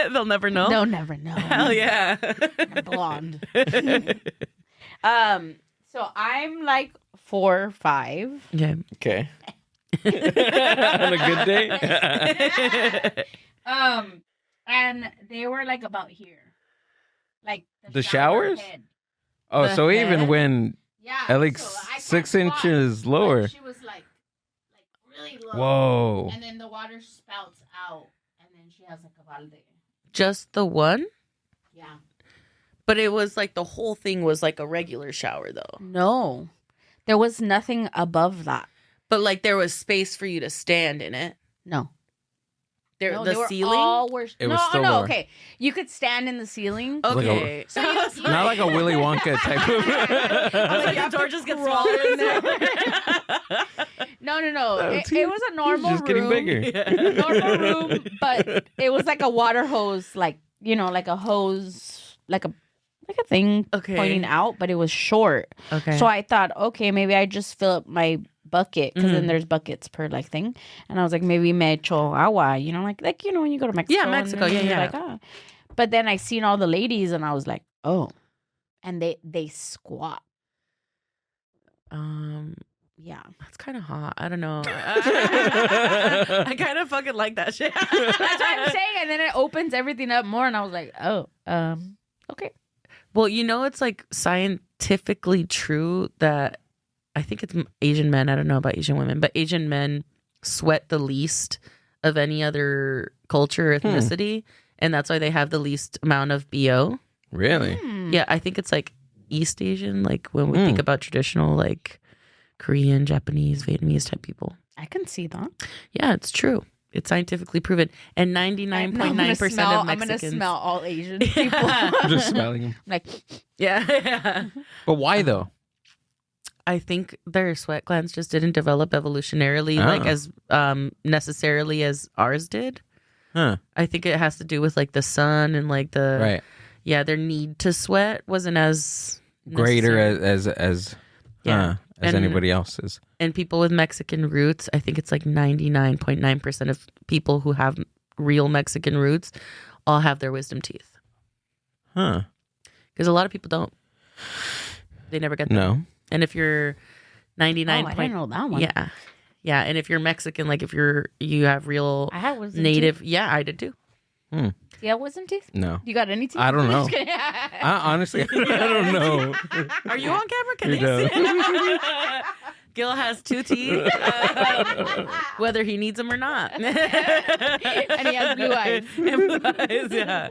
they'll never know. they'll never know. Hell yeah. I'm blonde. So I'm like 4'5". Yeah. Okay. On a good day. And they were like about here, like The showers? head. Oh, The so even head? when Yeah, at least so I can't 6 squat, inches but lower. she was like really low. Whoa. And then the water spouts out, and then she has like a balde. Just the one? Yeah. But it was like the whole thing was like a regular shower though. No, there was nothing above that. But like there was space for you to stand in it. No. No, The they were ceiling? all were, It was still no. lower. Okay, you could stand in the ceiling. Okay. So you- Not like a Willy Wonka type of. I was like, the door just gets smaller in there. No. That's- It was a normal just room. getting bigger. Normal room, but it was like a water hose, like like a hose, like a thing pointing out, but it was short. Okay. So I thought, okay, maybe I just fill up my bucket because then there's buckets per like thing, and I was like, maybe me echo agua, like when you go to Mexico. Yeah, Mexico, and then yeah. you're like, But then I seen all the ladies, and I was like, oh, and they squat. Yeah. That's kind of hot. I don't know. I kind of fucking like that shit. That's what I'm saying. And then it opens everything up more. And I was like, oh, okay. Well, it's like scientifically true that I think it's Asian men. I don't know about Asian women, but Asian men sweat the least of any other culture or ethnicity. And that's why they have the least amount of BO. Really? Yeah, I think it's like East Asian, like when we think about traditional, like Korean, Japanese, Vietnamese type people. I can see that. Yeah, it's true. It's scientifically proven. And 99.9% of Mexicans. I'm going to smell all Asian people. I'm just smelling them. Like, Yeah. But why though? I think their sweat glands just didn't develop evolutionarily like as necessarily as ours did. Huh. I think it has to do with like the sun and like the Right. Yeah, their need to sweat wasn't as Greater necessary. as anybody else's. And people with Mexican roots, I think it's like 99.9% of people who have real Mexican roots all have their wisdom teeth. Huh. Because a lot of people don't. They never get them. No. And if you're 99 I didn't know that one. Yeah. Yeah. And if you're Mexican, like if you have real I had wisdom native. teeth. Yeah, I did too. Yeah, wisdom teeth? No. You got any teeth? I don't know. Just kidding. Honestly, I don't know. Are you on camera? Can He they see? Gil has 2 teeth, whether he needs them or not. And he has blue eyes. And blue eyes, yeah.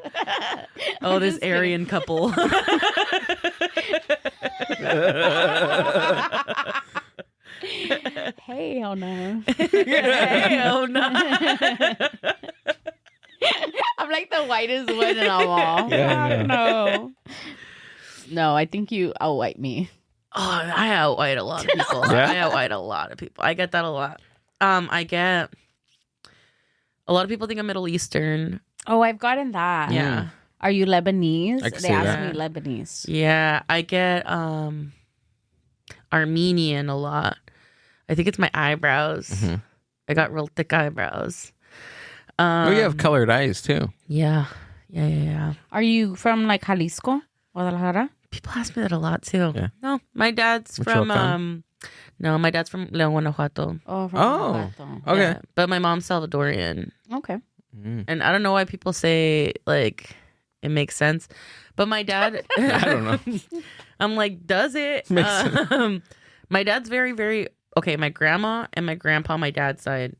Oh, this Aryan couple. Hell no. Hell no. I'm like the whitest one in them all. Yeah, I I know. No, I think you outwhite me. Oh, I outwhite a lot of people. Yeah? I outwhite a lot of people. I get that a lot. I get a lot of people think I'm Middle Eastern. Oh, I've gotten that. Yeah. Are you Lebanese? I can They see asked that. me Lebanese. Yeah. I get Armenian a lot. I think it's my eyebrows. I got real thick eyebrows. Oh, you have colored eyes too. Yeah. Yeah. Are you from like Jalisco? Guadalajara? People ask me that a lot too. Yeah. No, my dad's Michoacan? from my dad's from León, Guanajuato. Oh, from Oh. Guanajuato. Okay. Yeah, but my mom's Salvadorian. Okay. And I don't know why people say like it makes sense. But my dad I don't know. I'm like, does it? Makes sense. My dad's very, very okay. My grandma and my grandpa, my dad's side,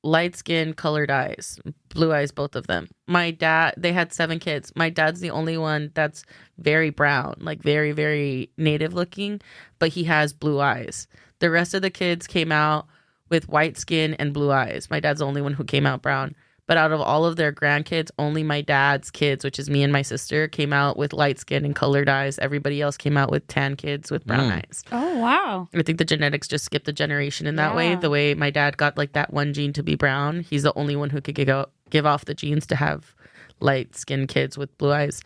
light skin, colored eyes, blue eyes, both of them. My dad, they had 7 kids. My dad's the only one that's very brown, like very, very native looking, but he has blue eyes. The rest of the kids came out with white skin and blue eyes. My dad's the only one who came out brown. But out of all of their grandkids, only my dad's kids, which is me and my sister, came out with light skin and colored eyes. Everybody else came out with tan kids with brown eyes. Oh, wow. I think the genetics just skipped a generation in that way. Yeah. The way my dad got like that one gene to be brown, he's the only one who could give off the genes to have light skinned kids with blue eyes.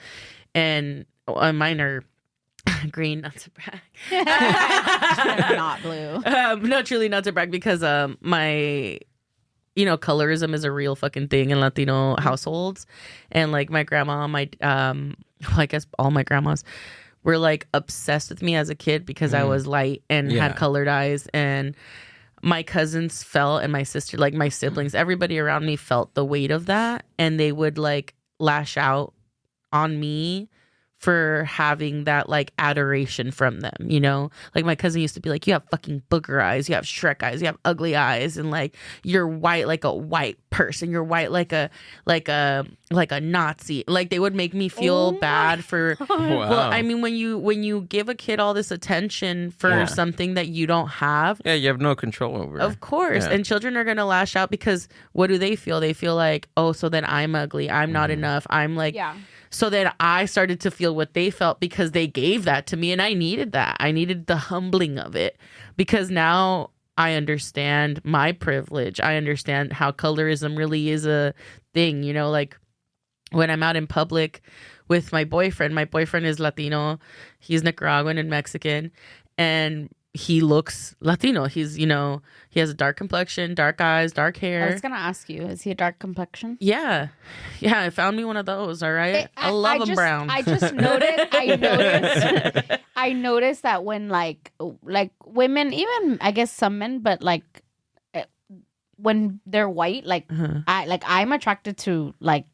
And mine are green, not to brag. Not blue. No, truly not to brag because my colorism is a real fucking thing in Latino households. And like my grandma, I guess all my grandmas were like obsessed with me as a kid because I was light and had colored eyes. And my cousins felt, and my sister, like my siblings, everybody around me felt the weight of that. And they would like lash out on me for having that like adoration from them, like my cousin used to be like, you have fucking booger eyes, you have Shrek eyes, you have ugly eyes, and like you're white like a white person, you're white like a Nazi. Like they would make me feel bad for well, I mean when you give a kid all this attention for something that you don't have, Yeah, you have no control over. of course. Yeah. And children are gonna lash out because what do they feel? They feel like, oh, so then I'm ugly, I'm not enough, I'm like So then I started to feel what they felt because they gave that to me, and I needed that. I needed the humbling of it because now I understand my privilege. I understand how colorism really is a thing, like when I'm out in public with my boyfriend is Latino, he's Nicaraguan and Mexican, and he looks Latino. He's, he has a dark complexion, dark eyes, dark hair. I was gonna ask you, is he a dark complexion? Yeah. I found me one of those. All right. I love them brown. I just noticed. I noticed that when like women, even I guess some men, but like when they're white, like I'm attracted to like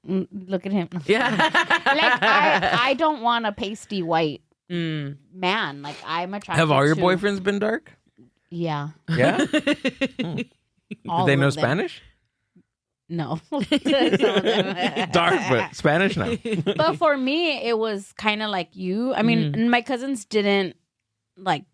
look at him. Yeah. Like I don't want a pasty white man. Like I'm attracted. Have all your boyfriends been dark? Yeah. Yeah. Do they know of them. Spanish? No. Dark, but Spanish now. But for me, it was kind of like you. I mean, my cousins didn't like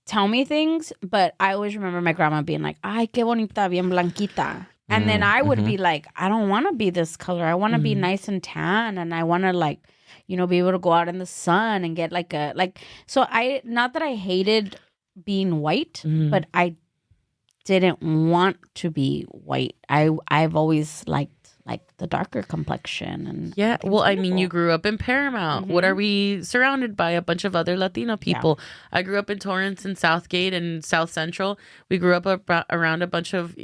tell me things, but I always remember my grandma being like, "Ay, qué bonita, bien blanquita." And then I would be like, I don't want to be this color. I want to be nice and tan, and I want to like, be able to go out in the sun and get like so not that I hated being white, but I didn't want to be white. I've always liked like the darker complexion and well, I mean, you grew up in Paramount. What are we surrounded by? A bunch of other Latino people. I grew up in Torrance and Southgate and South Central. We grew up around a bunch of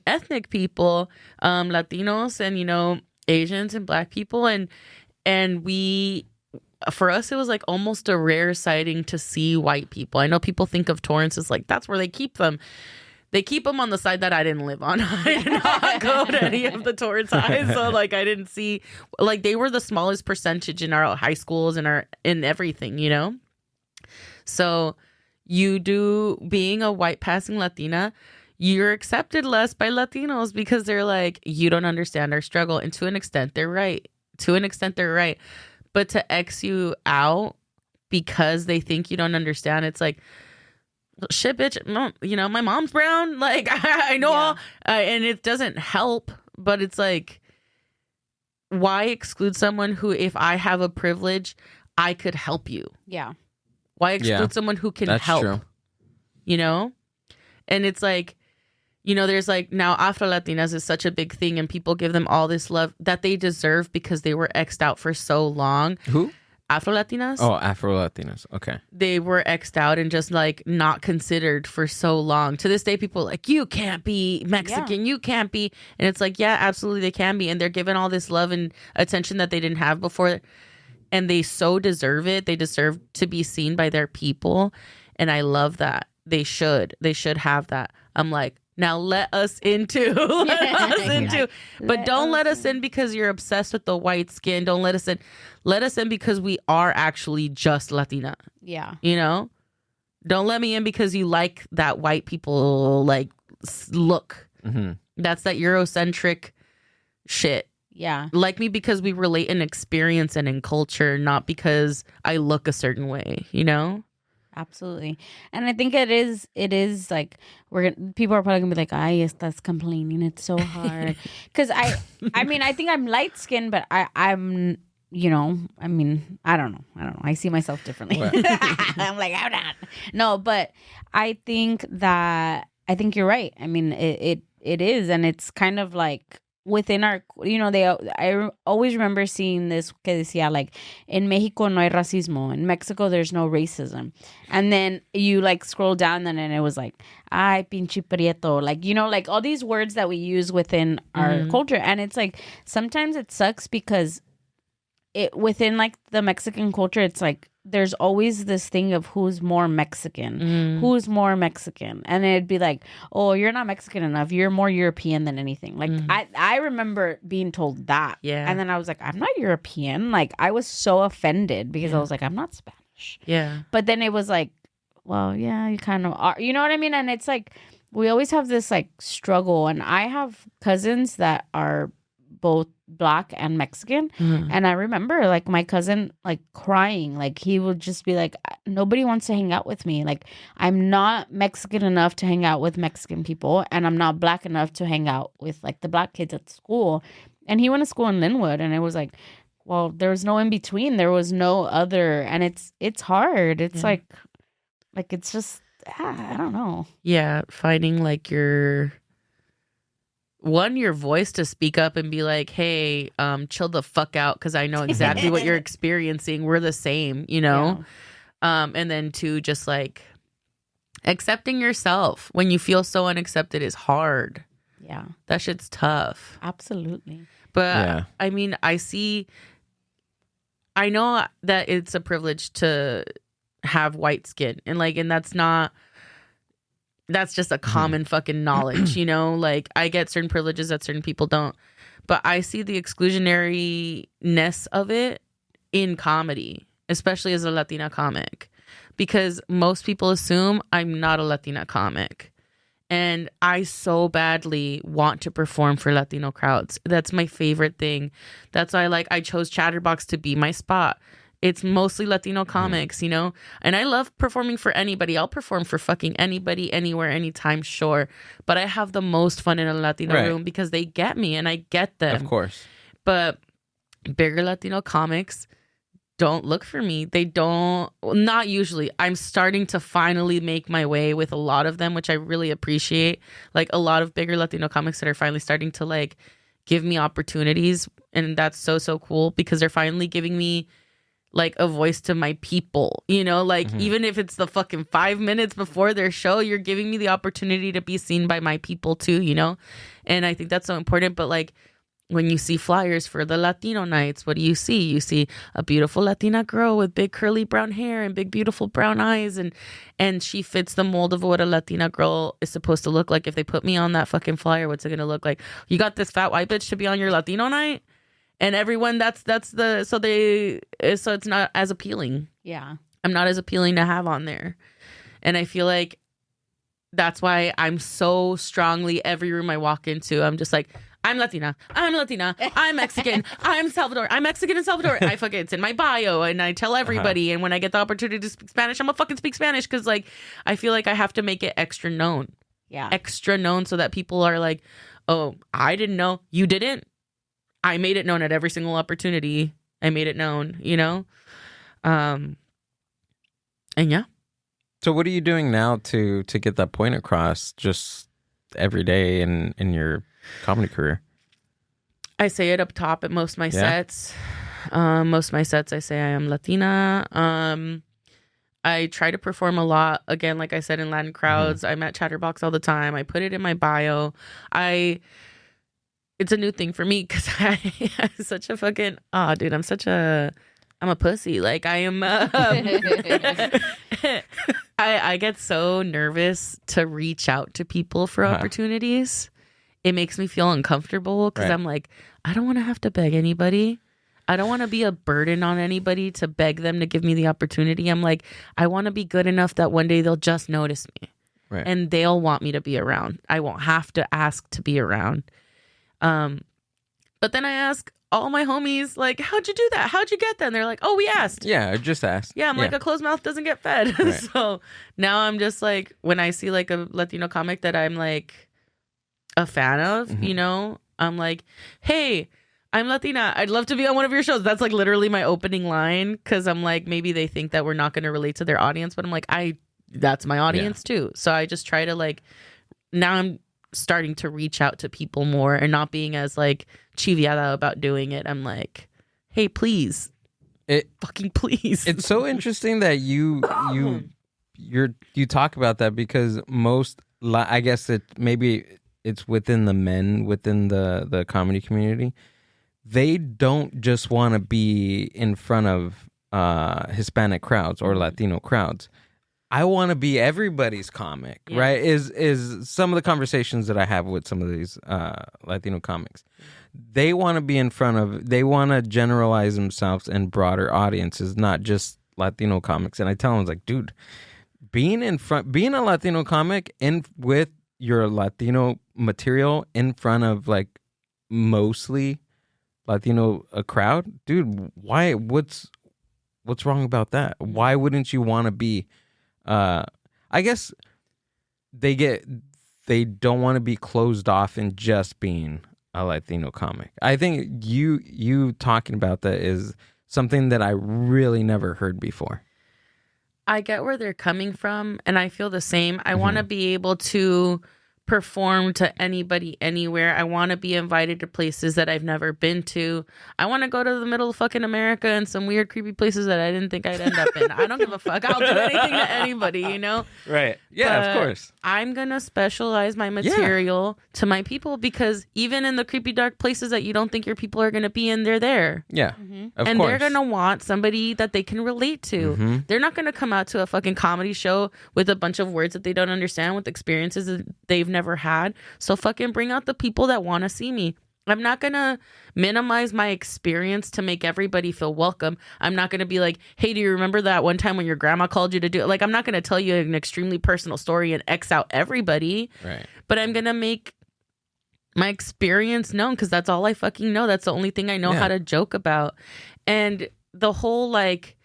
ethnic people, Latinos and Asians and Black people, and we, for us, it was like almost a rare sighting to see white people. I know people think of Torrance as like that's where they keep them. They keep them on the side that I didn't live on. I did not go to any of the Torrance highs, so like I didn't see, like they were the smallest percentage in our high schools and in everything, So being a white passing Latina, you're accepted less by Latinos because they're like, you don't understand our struggle. And to an extent, they're right. But to X you out because they think you don't understand, it's like, shit, bitch, my mom's brown. Like, I know, and it doesn't help, but it's like, why exclude someone who, if I have a privilege, I could help you? Yeah. Why exclude someone who can help? True. And it's like, there's like now Afro Latinas is such a big thing and people give them all this love that they deserve because they were X'd out for so long. Who? Afro Latinas. Oh, Afro Latinas. Okay. They were X'd out and just like not considered for so long. To this day, people are like, you can't be Mexican. You can't be. And it's like, yeah, absolutely they can be. And they're given all this love and attention that they didn't have before. And they so deserve it. They deserve to be seen by their people. And I love that. They should have that. I'm like, now let us into. But don't let us in because you're obsessed with the white skin. Don't let us in. Let us in because we are actually just Latina. Yeah. Don't let me in because you like that white people like look. That's that Eurocentric shit. Yeah. Like me because we relate in experience and in culture, not because I look a certain way, Absolutely. And I think it is like people are probably gonna be like, ay, estás complaining, it's so hard. Because I mean I think I'm light skinned, but I'm I mean, I don't know. I see myself differently. I'm like, I'm not. No, but I think you're right. I mean, it is, and it's kind of like within our, I always remember seeing this que decía like, in Mexico no hay racismo, in Mexico there's no racism, and then you like scroll down and it was like, ay, pinche prieto, like like all these words that we use within our culture, and it's like sometimes it sucks because it within like the Mexican culture, it's like there's always this thing of who's more Mexican, and it'd be like, oh, you're not Mexican enough, you're more European than anything. Like I remember being told that, and then I was like, I'm not European. Like I was so offended because I was like, I'm not Spanish. But then it was like, well, yeah, you kind of are. You know what I mean? And it's like we always have this like struggle, and I have cousins that are both Black and Mexican, and I remember like my cousin like crying, like he would just be like, nobody wants to hang out with me, like I'm not Mexican enough to hang out with Mexican people, and I'm not Black enough to hang out with like the Black kids at school. And he went to school in Linwood, and it was like, well, there was no in between, there was no other, and it's hard. It's like it's just I don't know. Finding like your voice to speak up and be like, hey, chill the fuck out because I know exactly what you're experiencing. We're the same, and then two, just like Accepting yourself when you feel so unaccepted is hard. Yeah. That shit's tough. Absolutely. But I mean, I know that it's a privilege to have white skin, and that's just a common fucking knowledge, you know? Like, I get certain privileges that certain people don't, but I see the exclusionariness of it in comedy, especially as a Latina comic, because most people assume I'm not a Latina comic. And I so badly want to perform for Latino crowds. That's my favorite thing. That's why I chose Chatterbox to be my spot. It's mostly Latino comics, you know? And I love performing for anybody. I'll perform for fucking anybody, anywhere, anytime, sure. But I have the most fun in a Latino room because they get me and I get them. Of course. But bigger Latino comics don't look for me. They don't, not usually. I'm starting to finally make my way with a lot of them, which I really appreciate. Like, a lot of bigger Latino comics that are finally starting to give me opportunities. And that's so, so cool because they're finally giving me a voice to my people, you know, even if it's the fucking 5 minutes before their show, you're giving me the opportunity to be seen by my people too, you know? And I think that's so important. But when you see flyers for the Latino nights, what do? You see a beautiful Latina girl with big curly brown hair and big beautiful brown eyes, and she fits the mold of what a Latina girl is supposed to look like. If they put me on that fucking flyer, what's it gonna look like? You got this fat white bitch to be on your Latino night? And everyone, so it's not as appealing. Yeah. I'm not as appealing to have on there. And I feel like that's why I'm so strongly, every room I walk into, I'm just like, I'm Latina, I'm Mexican, I'm Mexican and Salvador. It's in my bio and I tell everybody. And when I get the opportunity to speak Spanish, I'm gonna fucking speak Spanish because I feel like I have to make it extra known. Yeah. Extra known so that people are like, oh, I didn't know. You didn't? I made it known at every single opportunity. I made it known, you know? And yeah. So what are you doing now to get that point across just every day in your comedy career? I say it up top at most of my sets. Most of my sets, I say I am Latina. I try to perform a lot, again, like I said, in Latin crowds. I'm at Chatterbox all the time. I put it in my bio. It's a new thing for me because I'm such a fucking, dude, I'm a pussy. I am, I get so nervous to reach out to people for opportunities. It makes me feel uncomfortable because I'm like, I don't want to have to beg anybody. I don't want to be a burden on anybody to beg them to give me the opportunity. I'm like, I want to be good enough that one day they'll just notice me and they'll want me to be around. I won't have to ask to be around. But then I ask all my homies, how'd you do that? How'd you get that? And they're like, oh, we asked. Yeah, I just asked. Yeah, I'm like, a closed mouth doesn't get fed. Right. So now I'm just when I see a Latino comic that I'm a fan of, you know, I'm like, hey, I'm Latina. I'd love to be on one of your shows. That's literally my opening line because I'm like, maybe they think that we're not going to relate to their audience, but I'm like, that's my audience too. So I just try to now I'm starting to reach out to people more and not being as chiviada about doing it. I'm like, hey, please, fucking please. It's so interesting that you talk about that because I guess maybe it's within the men within the comedy community. They don't just want to be in front of Hispanic crowds or Latino crowds. I want to be everybody's comic, right? Is some of the conversations that I have with some of these Latino comics. They want to be in front of, they want to generalize themselves in broader audiences, not just Latino comics. And I tell them, dude, being a Latino comic with your Latino material in front of mostly Latino crowd, dude, why? What's wrong about that? Why wouldn't you want to be? I guess they don't want to be closed off in just being a Latino comic. I think you talking about that is something that I really never heard before. I get where they're coming from, and I feel the same. I want to be able to perform to anybody anywhere. I want to be invited to places that I've never been to. I want to go to the middle of fucking America and some weird, creepy places that I didn't think I'd end up in. I don't give a fuck. I'll do anything to anybody, you know? Right. Yeah, but of course. I'm going to specialize my material to my people, because even in the creepy, dark places that you don't think your people are going to be in, they're there. Yeah, of and course. they're going to want somebody that they can relate to. They're not going to come out to a fucking comedy show with a bunch of words that they don't understand, with experiences that they've never had. So fucking bring out the people that want to see me. I'm not going to minimize my experience to make everybody feel welcome. I'm not going to be like, hey, do you remember that one time when your grandma called you to do it? Like, I'm not going to tell you an extremely personal story and X out everybody. Right. But I'm going to make my experience known, because that's all I fucking know. That's the only thing I know how to joke about. And the whole like,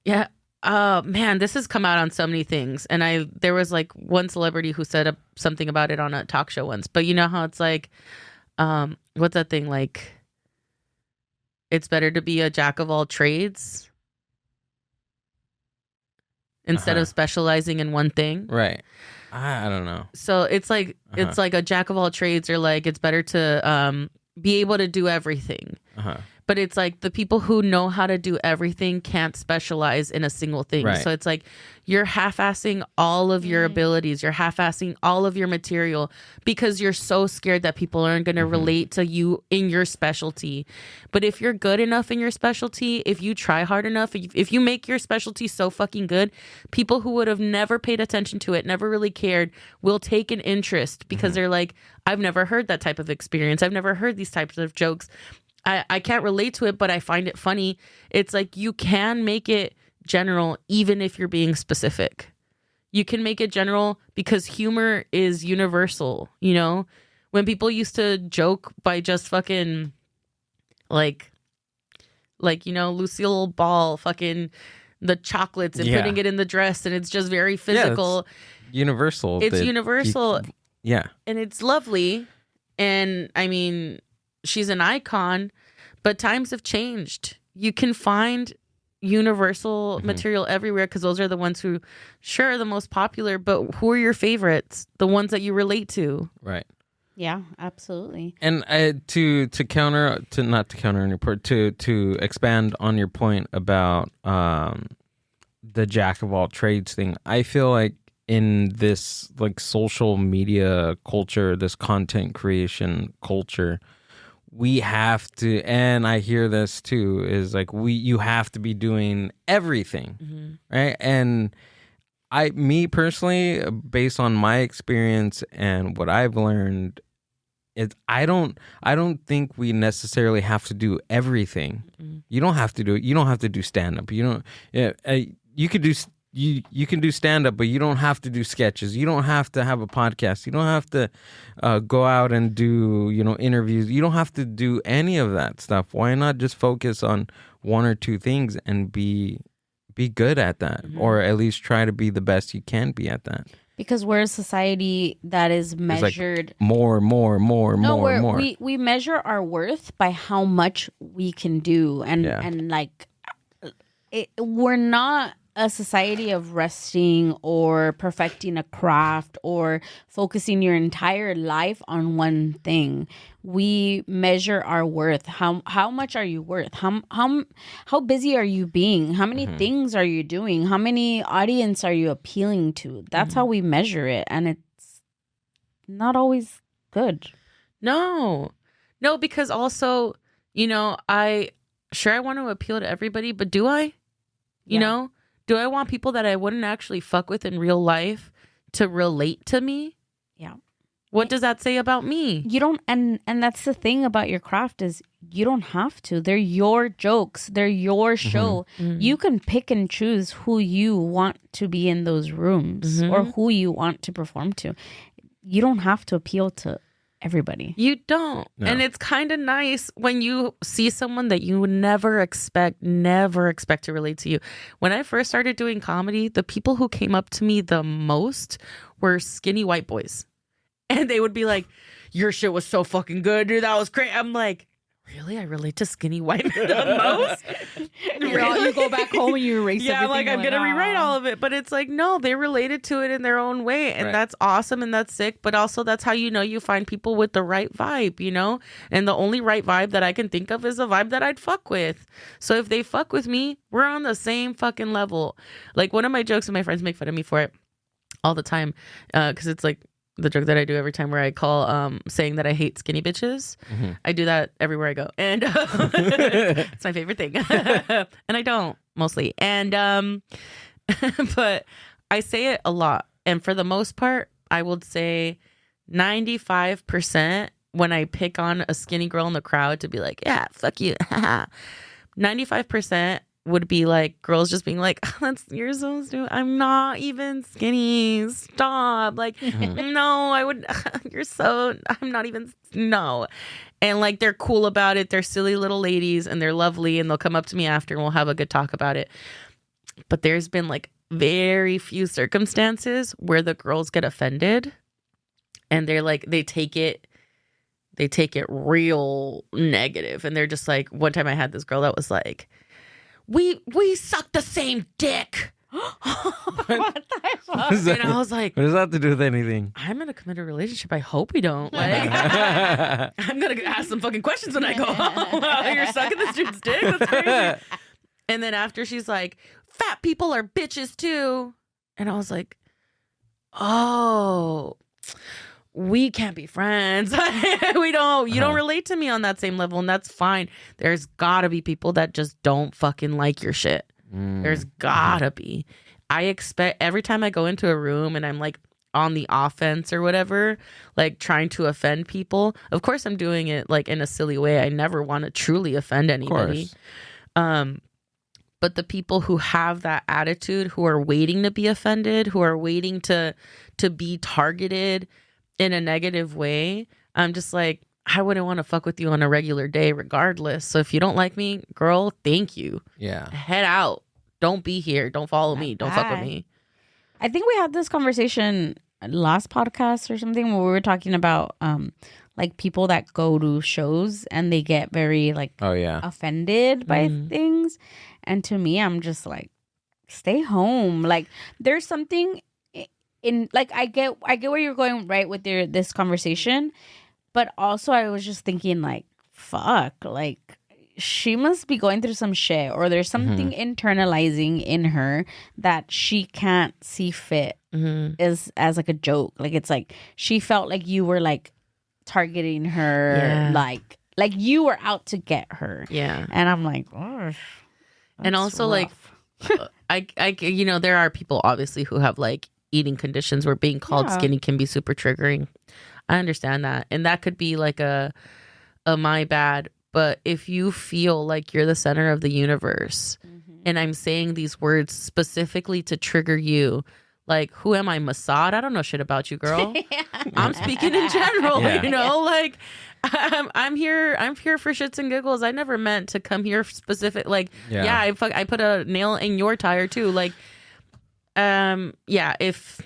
man, this has come out on so many things. And there was like one celebrity who said something about it on a talk show once. But you know how it's like, what's that thing, like, it's better to be a jack of all trades instead of specializing in one thing. Right. I don't know. So it's like it's like a jack of all trades, or like it's better to be able to do everything. But it's like the people who know how to do everything can't specialize in a single thing. Right. So it's like you're half-assing all of your abilities. You're half-assing all of your material because you're so scared that people aren't going to relate to you in your specialty. But if you're good enough in your specialty, if you try hard enough, if you make your specialty so fucking good, people who would have never paid attention to it, never really cared, will take an interest, because they're like, I've never heard that type of experience. I've never heard these types of jokes. I can't relate to it, but I find it funny. It's like you can make it general even if you're being specific. You can make it general because humor is universal, you know? When people used to joke by just fucking like you know, Lucille Ball fucking the chocolates and putting it in the dress, and it's just very physical. Yeah, it's universal. It's universal. Yeah. And it's lovely. And I mean, she's an icon, but times have changed. You can find universal material everywhere, because those are the ones who, sure, are the most popular, but who are your favorites? The ones that you relate to. Right. Yeah, absolutely. And to expand on your point about the jack of all trades thing, I feel like in this like social media culture, this content creation culture, we have to, and I hear this too, is like you have to be doing everything, right? And me personally, based on my experience and what I've learned, I don't think we necessarily have to do everything. You don't have to do it. You don't have to do stand up. You don't. You could do. You can do stand up, but you don't have to do sketches. You don't have to have a podcast. You don't have to go out and do, interviews. You don't have to do any of that stuff. Why not just focus on one or two things and be good at that, or at least try to be the best you can be at that? Because we're a society that is measured more. We measure our worth by how much we can do, and like we're not a society of resting or perfecting a craft or focusing your entire life on one thing. We measure our worth. How much are you worth? How busy are you being? How many things are you doing? How many audience are you appealing to? That's how we measure it, and it's not always good. No, because also, I want to appeal to everybody, but do I? You know? Do I want people that I wouldn't actually fuck with in real life to relate to me? Yeah. What does that say about me? You don't, and that's the thing about your craft, is you don't have to. They're your jokes. They're your show. You can pick and choose who you want to be in those rooms or who you want to perform to. You don't have to appeal to everybody. You don't. No. And it's kind of nice when you see someone that you would never expect to relate to you. When I first started doing comedy, the people who came up to me the most were skinny white boys. And they would be like, your shit was so fucking good, dude. That was great. I'm like, really, I relate to skinny white men the most. You go back home and you erase everything. Yeah, like I'm gonna rewrite all of it, but it's like no, they related to it in their own way, and that's awesome and that's sick. But also that's how you find people with the right vibe, And the only right vibe that I can think of is a vibe that I'd fuck with. So if they fuck with me, we're on the same fucking level. Like one of my jokes, and my friends make fun of me for it all the time, because it's like the joke that I do every time where I call saying that I hate skinny bitches. Mm-hmm. I do that everywhere I go. And it's my favorite thing. And I don't mostly. And but I say it a lot. And for the most part, I would say 95% when I pick on a skinny girl in the crowd to be like, yeah, fuck you. 95% would be like girls just being like, oh, you're so stupid. I'm not even skinny. Stop. Like, no, I'm not even, no. And like, they're cool about it. They're silly little ladies and they're lovely and they'll come up to me after and we'll have a good talk about it. But there's been like very few circumstances where the girls get offended and they're like, they take it real negative. And they're just like, one time I had this girl that was like, we suck the same dick. What the fuck? And I was like, what does that have to do with anything? I'm in a committed relationship. I hope we don't. Like, I'm gonna ask some fucking questions when I go home. You're sucking this dude's dick? That's crazy. And then after she's like, fat people are bitches too. And I was like, oh, we can't be friends. You don't relate to me on that same level, and that's fine. There's gotta be people that just don't fucking like your shit. There's gotta be. I expect every time I go into a room and I'm like on the offense or whatever, like trying to offend people. Of course I'm doing it like in a silly way. I never want to truly offend anybody. But the people who have that attitude, who are waiting to be offended, who are waiting to be targeted in a negative way, I'm just like, I wouldn't want to fuck with you on a regular day regardless. So if you don't like me, girl, thank you. Yeah. Head out. Don't be here. Don't follow me. Don't fuck with me. I think we had this conversation last podcast or something where we were talking about like people that go to shows and they get very like offended by things. And to me, I'm just like, stay home. Like there's something in like I get where you're going right with this conversation, but also I was just thinking like, fuck, like she must be going through some shit or there's something internalizing in her that she can't see fit as like a joke. Like it's like she felt like you were like targeting her, like you were out to get her. Yeah. And I'm like, oh, and also rough. Like I there are people obviously who have like eating conditions where being called skinny can be super triggering. I understand that. And that could be like a my bad. But if you feel like you're the center of the universe and I'm saying these words specifically to trigger you, like, who am I, Mossad? I don't know shit about you, girl. I'm speaking in general, like I'm here for shits and giggles. I never meant to come here specific. Like, I put a nail in your tire too. Like, if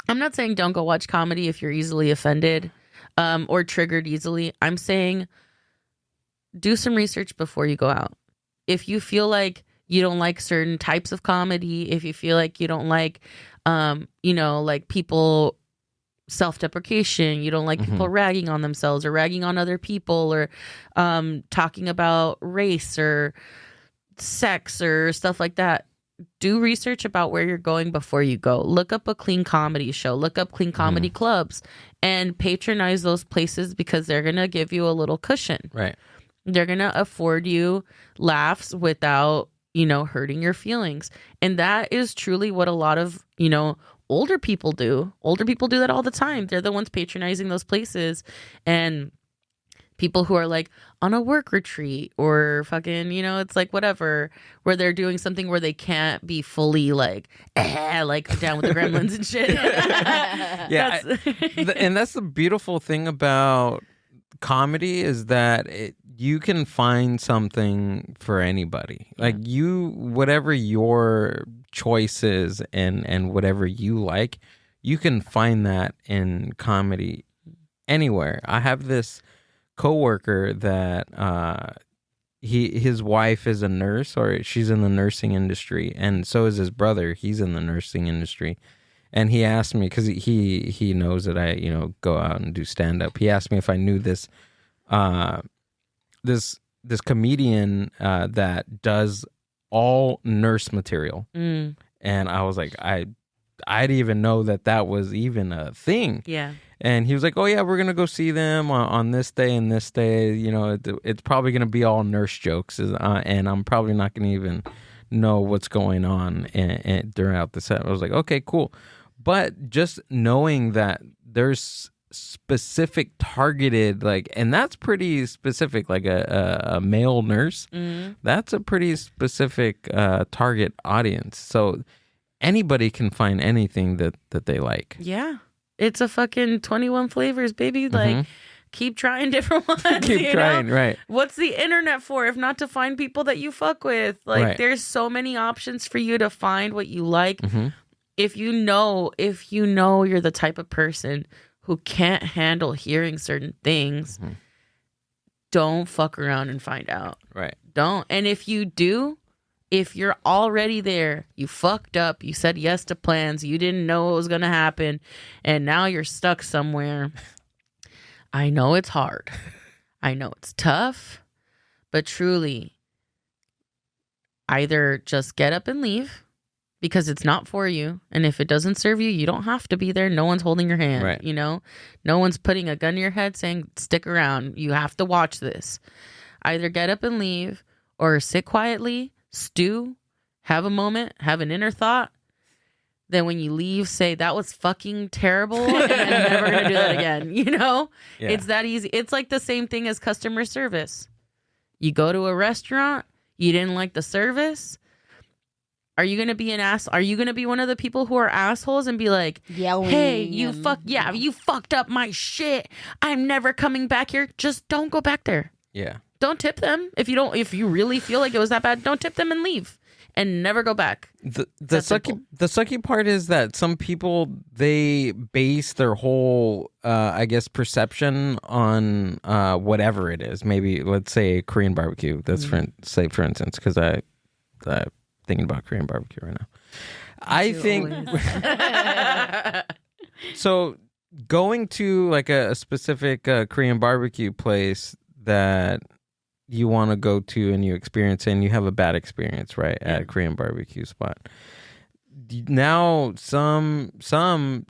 I'm not saying don't go watch comedy if you're easily offended or triggered easily. I'm saying do some research before you go out. If you feel like you don't like certain types of comedy, if you feel like you don't like like people self-deprecation, you don't like people ragging on themselves or ragging on other people or talking about race or sex or stuff like that, do research about where you're going before you go. Look up a clean comedy show. Look up clean comedy clubs and patronize those places because they're going to give you a little cushion. Right. They're going to afford you laughs without, hurting your feelings. And that is truly what a lot of, older people do. Older people do that all the time. They're the ones patronizing those places. And people who are like on a work retreat or fucking, it's like whatever, where they're doing something where they can't be fully like down with the gremlins and shit. And that's the beautiful thing about comedy is that you can find something for anybody. Like whatever your choice is and whatever you like, you can find that in comedy anywhere. I have this coworker that his wife is a nurse, or she's in the nursing industry, and so is his brother. He's in the nursing industry. And he asked me, because he knows that I, go out and do stand-up. He asked me if I knew this this comedian that does all nurse material. And I was like, I didn't even know that was even a thing. Yeah. And he was like, oh, yeah, we're going to go see them on this day and this day. It's probably going to be all nurse jokes. And I'm probably not going to even know what's going on throughout the set. I was like, okay, cool. But just knowing that there's specific targeted, and that's pretty specific, like a male nurse, that's a pretty specific target audience. So anybody can find anything that they like. Yeah. It's a fucking 21 flavors, baby. Like, keep trying different ones. Keep trying, right. What's the internet for if not to find people that you fuck with? Like, right. There's so many options for you to find what you like. If you know you're the type of person who can't handle hearing certain things, don't fuck around and find out. Right. Don't. And if you do, if you're already there, you fucked up, you said yes to plans, you didn't know what was going to happen, and now you're stuck somewhere. I know it's hard. I know it's tough, but truly, either just get up and leave, because it's not for you. And if it doesn't serve you, you don't have to be there. No one's holding your hand, right. No one's putting a gun to your head saying, stick around. You have to watch this. Either get up and leave, or sit quietly, stew, have a moment, have an inner thought. Then when you leave, say, that was fucking terrible, and I'm never going to do that again. Yeah. It's that easy. It's like the same thing as customer service. You go to a restaurant, you didn't like the service. Are you going to be an ass? Are you going to be one of the people who are assholes and be like, yelling, hey, you fucked up my shit. I'm never coming back here. Just don't go back there. Yeah. Don't tip them. If you really feel like it was that bad, don't tip them and leave and never go back. The sucky part is that some people, they base their whole perception on whatever it is. Maybe, let's say, Korean barbecue. That's for instance, because I'm thinking about Korean barbecue right now. I think so. Going to like a specific Korean barbecue place that you want to go to and you experience it and you have a bad experience, right, at a Korean barbecue spot. Now some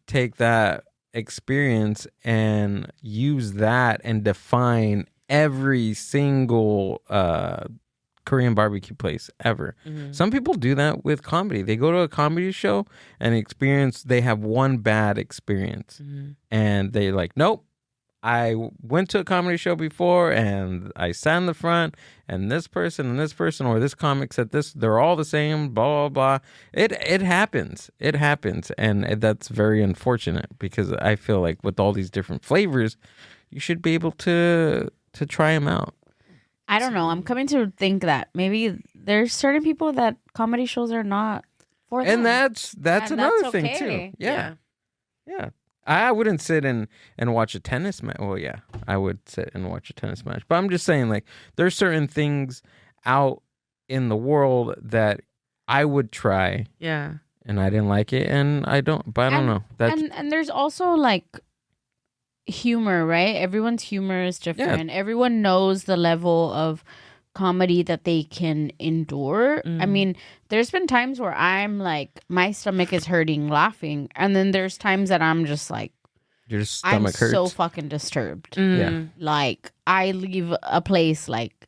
take that experience and use that and define every single Korean barbecue place ever. Some people do that with comedy. They go to a comedy show and they have one bad experience and they're like, nope, I went to a comedy show before and I sat in the front and this person or this comic said this, they're all the same, blah, blah, blah. It happens. It happens. And that's very unfortunate, because I feel like with all these different flavors, you should be able to try them out. I don't know. I'm coming to think that maybe there's certain people that comedy shows are not for them. And that's another thing too. Yeah. I wouldn't sit and watch a tennis match. Well, yeah, I would sit and watch a tennis match. But I'm just saying, like, there's certain things out in the world that I would try. Yeah. And I didn't like it, and I don't. But I don't know. And there's also like humor, right? Everyone's humor is different. Yeah. Everyone knows the level of comedy that they can endure. I mean, there's been times where I'm like, my stomach is hurting laughing, and then there's times that I'm just like, your stomach hurts. I'm so fucking disturbed. Yeah. Like, I leave a place like,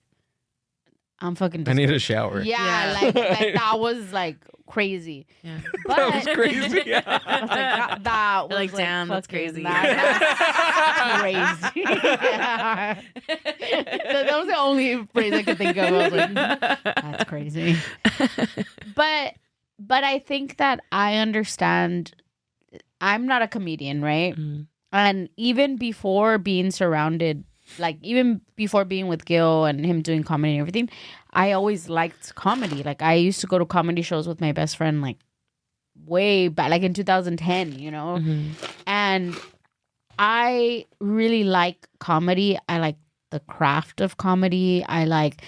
I'm fucking disturbed. I need a shower. Yeah. Like that was like crazy. Yeah. But, that was crazy. Yeah. that was like, damn, that's crazy. That's crazy. Yeah. That was the only phrase I could think of. I was like, that's crazy. But I think that I understand. I'm not a comedian, right? And even before being surrounded, like even before being with Gil and him doing comedy and everything, I always liked comedy. Like, I used to go to comedy shows with my best friend, like way back, like in 2010, you know? And I really like comedy. I like the craft of comedy. I like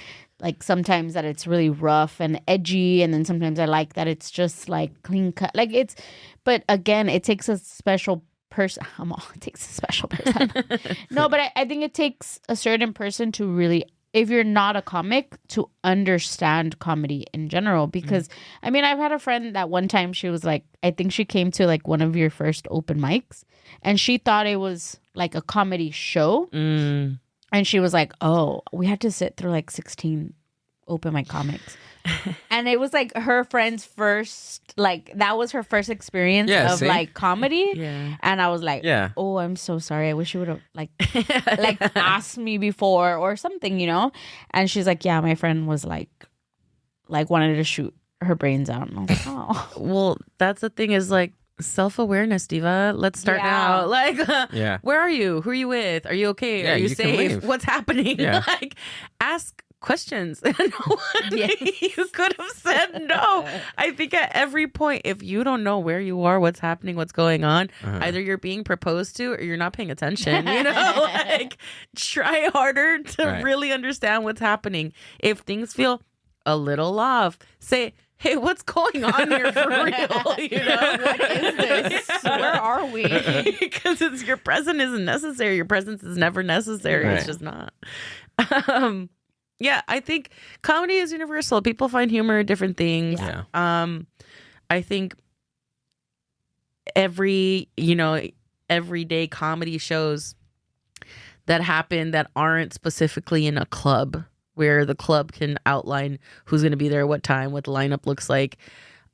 sometimes that it's really rough and edgy, and then sometimes I like that it's just like clean cut. But again, it takes a special person. It takes a special person. No, but I think it takes a certain person to really, if you're not a comic, to understand comedy in general. Because I mean, I've had a friend that one time she was like, I think she came to like one of your first open mics, and she thought it was like a comedy show. And she was like, oh, we had to sit through like 16 open mic comics. And it was like her friend's first, like, that was her first experience of like comedy. Yeah. And I was like, oh, I'm so sorry. I wish you would have like asked me before or something, you know? And she's like, yeah, my friend was like wanted to shoot her brains out. And I was like, oh. Well, that's the thing is like, self-awareness, diva. Let's start now. Like, where are you? Who are you with? Are you okay? Are you safe? What's happening? Like, ask questions. You could have said no. I think at every point, if you don't know where you are, what's happening, what's going on, either you're being proposed to or you're not paying attention. You know, like, try harder to really understand what's happening. If things feel a little off, say, hey, what's going on here for real? You know, what is this? Where are we? Because your presence isn't necessary. Your presence is never necessary. Right. It's just not. Yeah, I think comedy is universal. People find humor in different things. Yeah. I think everyday comedy shows that happen that aren't specifically in a club, where the club can outline who's going to be there, what time, what the lineup looks like.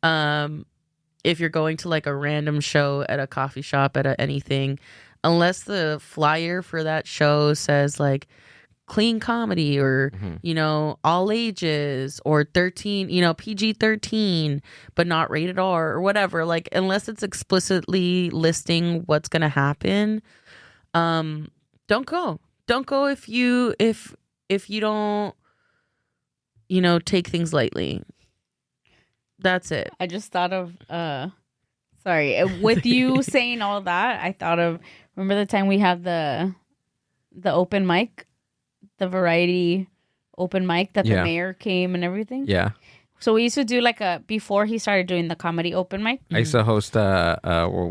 If you're going to like a random show at a coffee shop, at anything, unless the flyer for that show says like clean comedy or, all ages or 13, PG-13, but not rated R or whatever, like unless it's explicitly listing what's going to happen, don't go. Don't go if you don't, take things lightly. That's it. I just thought of, sorry, with you saying all that, I thought of, remember the time we had the open mic, the variety open mic that the mayor came and everything? Yeah. So we used to do before he started doing the comedy open mic. I used to host,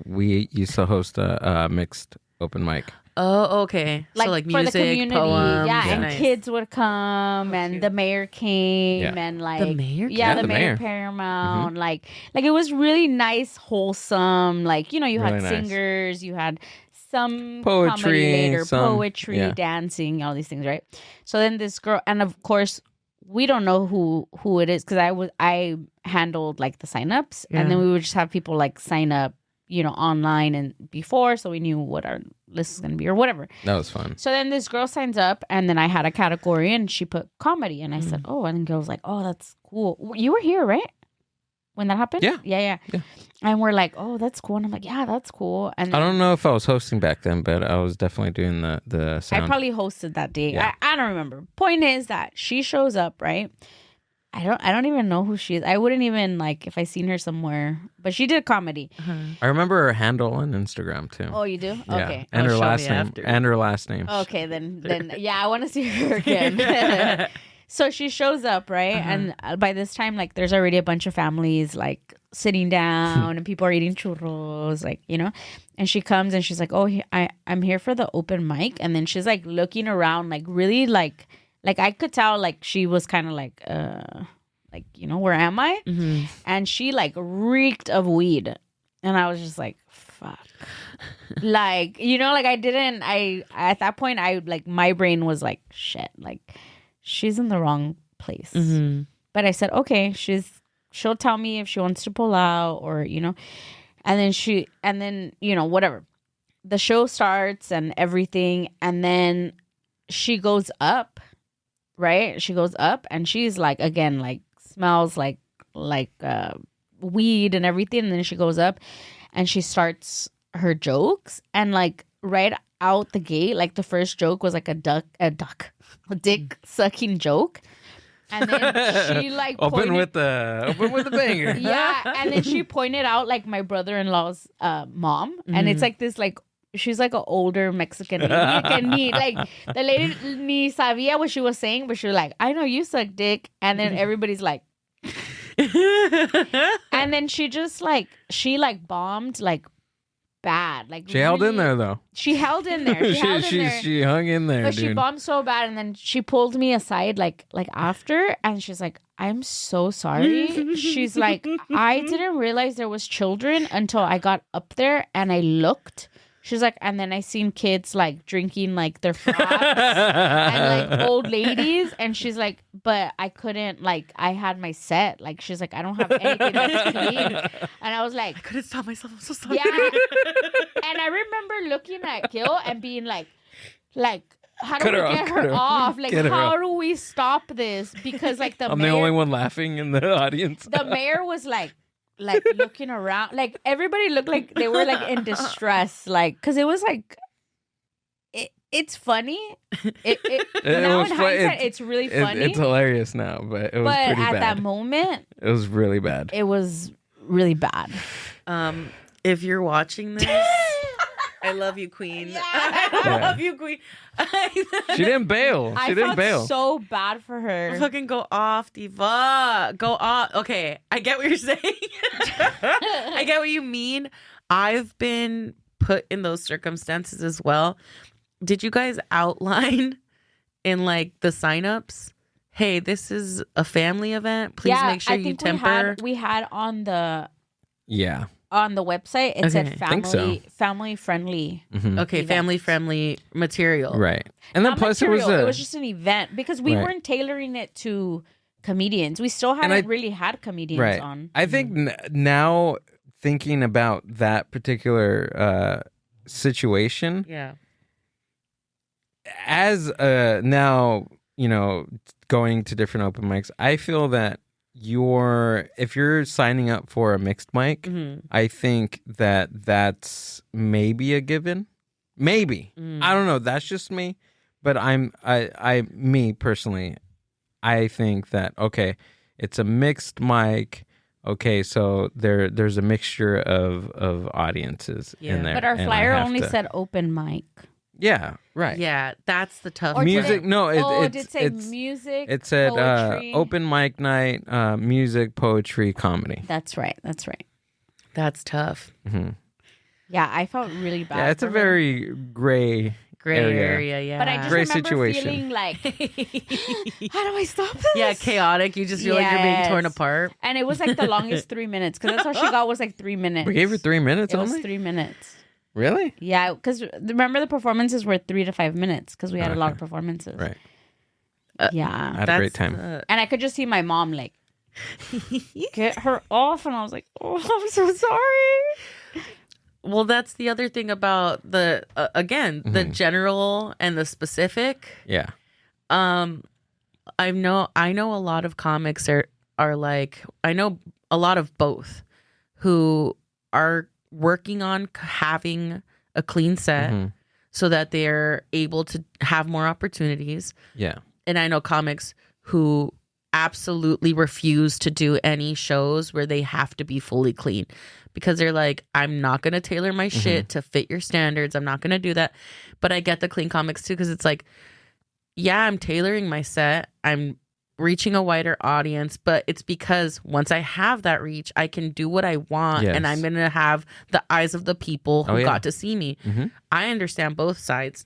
we used to host a mixed open mic. Oh, okay. So like music, for the community, poems, and nice. kids would come, and the mayor came, and like the mayor, the mayor Paramount, like it was really nice, wholesome. Like you really had nice. Singers, you had some Poetry, comedy later, some, poetry, dancing, all these things, right? So then this girl, and of course we don't know who it is because I handled like the signups, and then we would just have people like sign up, online and before, so we knew what our list is going to be or whatever. That was fun. So then this girl signs up, and then I had a category, and she put comedy, and I said, oh, and the girl was like, oh, that's cool. You were here, right? When that happened? Yeah. And we're like, oh, that's cool. And I'm like, yeah, that's cool. And I don't know if I was hosting back then, but I was definitely doing the sound. I probably hosted that day. Yeah. I don't remember. Point is that she shows up, right? I don't even know who she is. I wouldn't even if I seen her somewhere. But she did comedy. I remember her handle on Instagram too. Oh, you do? Yeah. Okay. And her show last me name. after. And her last name. Okay, then yeah, I want to see her again. So she shows up, right? And by this time, there's already a bunch of families sitting down and people are eating churros, and she comes and she's like, oh, I'm here for the open mic. And then she's looking around, really I could tell she was kind of where am I? Mm-hmm. And she reeked of weed. And I was just like, fuck. I at that point, my brain was like, shit, she's in the wrong place. Mm-hmm. But I said, okay, she'll tell me if she wants to pull out or, and then whatever. The show starts and everything. And then she goes up, right? She goes up and she's again, smells like weed and everything. And then she goes up and she starts her jokes. And right out the gate, the first joke was a dick sucking joke. And then she open with the banger. Yeah. And then she pointed out my brother-in-law's mom. Mm-hmm. And it's this she's like an older Mexican lady. Like the lady ni sabía what she was saying, but she was like, I know you suck dick. And then everybody's like, and then she just like, bombed like bad. Like she held in there though. She held in there. She hung in there, but dude. she bombed so bad, and then she pulled me aside like after, and she's like, I'm so sorry. She's like, I didn't realize there was children until I got up there and I looked. She's like, and then I seen kids like drinking like their frogs and like old ladies. And she's like, but I couldn't, like, I had my set. Like, she's like, I don't have anything that's clean. And I was like, I couldn't stop myself. I'm so sorry. Yeah. And I remember looking at Gil and being like, how do we get her off? Like, how do we stop this? Because like I'm the only one laughing in the audience. The mayor was like looking around, like everybody looked like they were like in distress, like because it was like it's funny. Now in hindsight, it's really funny. It's hilarious now, but it was pretty bad. But at that moment, it was really bad. It was really bad. If you're watching this, I love you, Queen. Yeah. I love you, Queen. She didn't bail. I felt so bad for her. Fucking go off, diva. Go off. Okay, I get what you're saying. I get what you mean. I've been put in those circumstances as well. Did you guys outline in like the signups? Hey, this is a family event. Please make sure you temper. We had on the on the website, it said family friendly. Mm-hmm. Okay, family friendly material. Right. And then plus it was just an event because we weren't tailoring it to comedians. We still hadn't really had comedians on. I think now thinking about that particular situation. Yeah. As now, going to different open mics, I feel that if you're signing up for a mixed mic, mm-hmm. I think that's maybe a given. Maybe. I don't know. That's just me. But me personally, I think that, okay, it's a mixed mic. Okay, so there's a mixture of audiences in there. But our flyer only said open mic. Yeah, right. Yeah, that's the tough music. Part. It did say music. It said poetry. Open mic night, music, poetry, comedy. That's right. That's tough. Mm-hmm. Yeah, I felt really bad. Yeah, it's a very gray area. Yeah, but I just remember feeling like, how do I stop this? Yeah, chaotic. You just feel like you're being torn apart. And it was like the longest 3 minutes because that's all she got was like 3 minutes. We gave her 3 minutes. It was 3 minutes. Really? Yeah, because remember the performances were 3 to 5 minutes because we had a lot of performances. Right. Yeah. I had a great time. And I could just see my mom like, get her off. And I was like, oh, I'm so sorry. Well, that's the other thing about the, the general and the specific. Yeah. I know a lot of comics are like, I know a lot of both who are working on having a clean set so that they're able to have more opportunities. Yeah. And I know comics who absolutely refuse to do any shows where they have to be fully clean because they're like, I'm not going to tailor my shit to fit your standards. I'm not going to do that. But I get the clean comics too because it's like, yeah, I'm tailoring my set. I'm reaching a wider audience, but it's because once I have that reach, I can do what I want and I'm going to have the eyes of the people who got to see me. I understand both sides.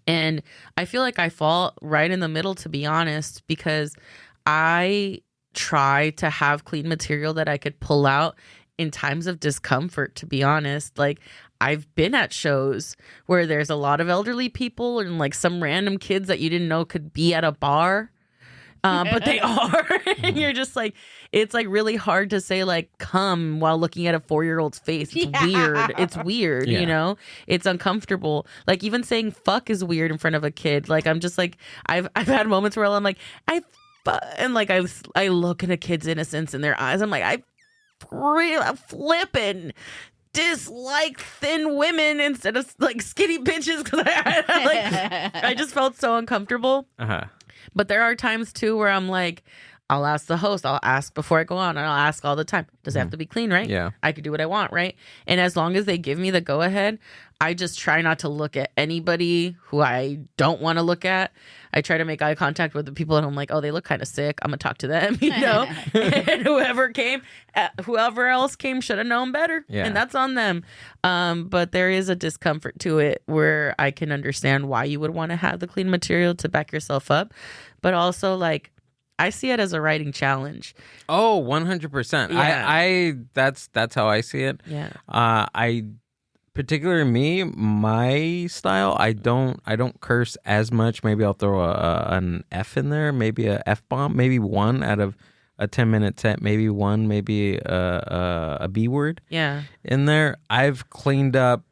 And I feel like I fall right in the middle, to be honest, because I try to have clean material that I could pull out in times of discomfort, to be honest. Like, I've been at shows where there's a lot of elderly people and like some random kids that you didn't know could be at a bar. But they are. And you're just like, it's like really hard to say like come while looking at a 4-year-old's face. It's weird. It's weird, you know? It's uncomfortable. Like even saying fuck is weird in front of a kid. Like I'm just like, I've had moments where I'm like, and like I look at a kid's innocence in their eyes. I'm like, I'm flipping dislike thin women instead of like skinny bitches because I just felt so uncomfortable. But there are times too where I'm like, I'll ask the host, I'll ask before I go on, and I'll ask all the time, does it have to be clean, right? Yeah. I could do what I want, right? And as long as they give me the go ahead, I just try not to look at anybody who I don't want to look at. I try to make eye contact with the people that I'm like, oh, they look kind of sick. I'm going to talk to them, and whoever else came should have known better. Yeah. And that's on them. But there is a discomfort to it where I can understand why you would want to have the clean material to back yourself up. But also, like, I see it as a writing challenge. Oh, 100%. Yeah. That's how I see it. Yeah. Particularly me, my style, I don't curse as much. Maybe I'll throw an F in there, maybe a F bomb, maybe one out of a 10-minute set, maybe a B word. Yeah. In there. I've cleaned up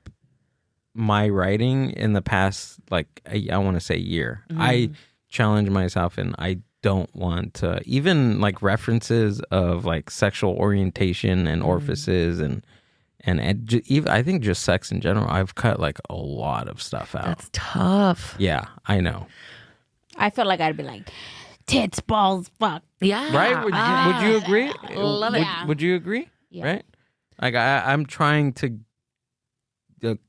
my writing in the past, like, I want to say year. Mm-hmm. I challenge myself, and I don't want to, even like references of like sexual orientation and orifices and even, I think just sex in general, I've cut like a lot of stuff out. That's tough. Yeah, I know. I feel like I'd be like, tits, balls, fuck. Yeah. Right? Would you agree? Love it. Would you agree? Yeah. Right? Like I'm trying to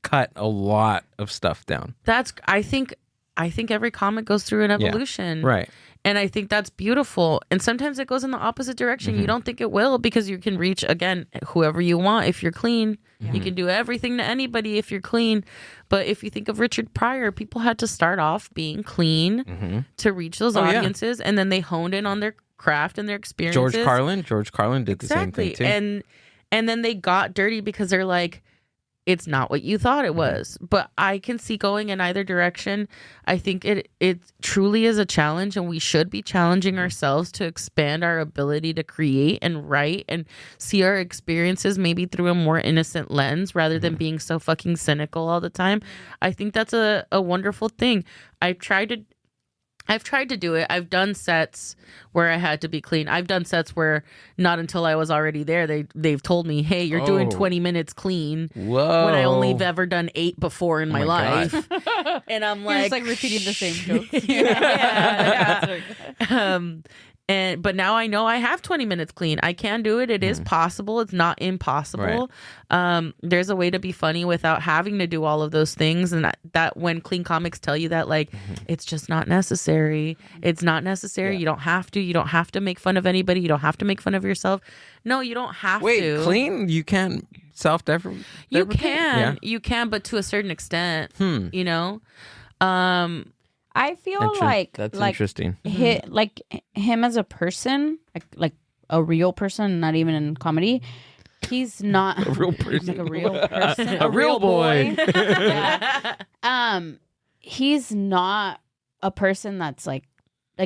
cut a lot of stuff down. I think every comic goes through an evolution. Right. And I think that's beautiful. And sometimes it goes in the opposite direction. Mm-hmm. You don't think it will, because you can reach, again, whoever you want if you're clean. Mm-hmm. You can do everything to anybody if you're clean. But if you think of Richard Pryor, people had to start off being clean to reach those audiences. And then they honed in on their craft and their experiences. George Carlin did the same thing too. And then they got dirty because they're like, it's not what you thought it was. But I can see going in either direction. I think it truly is a challenge, and we should be challenging ourselves to expand our ability to create and write and see our experiences maybe through a more innocent lens rather than being so fucking cynical all the time. I think that's a wonderful thing. I've tried to do it. I've done sets where I had to be clean. I've done sets where not until I was already there, they've told me, hey, you're doing 20 minutes clean. Whoa. When I only have ever done 8 before in my life. And I'm You're like... just like repeating the same jokes. But now I know I have 20 minutes clean. I can do it. It is possible. It's not impossible. Right. There's a way to be funny without having to do all of those things. And that when clean comics tell you that, like, it's just not necessary. It's not necessary. Yeah. You don't have to. You don't have to make fun of anybody. You don't have to make fun of yourself. No, you don't have to. Wait, clean? You can't self-deprecate? You can. You can, but to a certain extent, you know? I feel that's interesting. Like him as a person, like a real person, not even in comedy. He's not a real person, like a real person, a real boy. Yeah. He's not a person that's like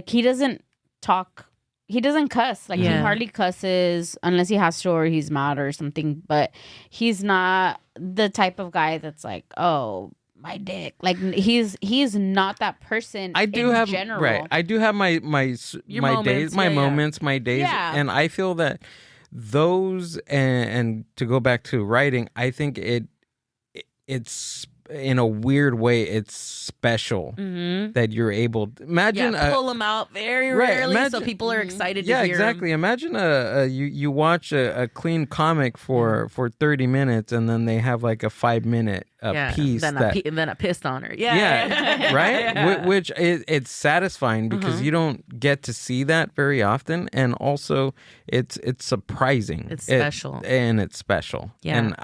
he doesn't talk. He doesn't cuss. Like he hardly cusses unless he has to or he's mad or something. But he's not the type of guy that's like, oh, my dick. Like he's not that person. I do have general. Right. I do have my moments, days, my moments, my days, and I feel that those and to go back to writing, I think it's in a weird way it's special that you're able to imagine pull them out very rarely so people are excited to hear exactly them. Imagine you watch a clean comic for 30 minutes and then they have like a 5-minute piece then I pissed on her right. Yeah. Which it's satisfying because you don't get to see that very often, and also it's surprising, it's special, and and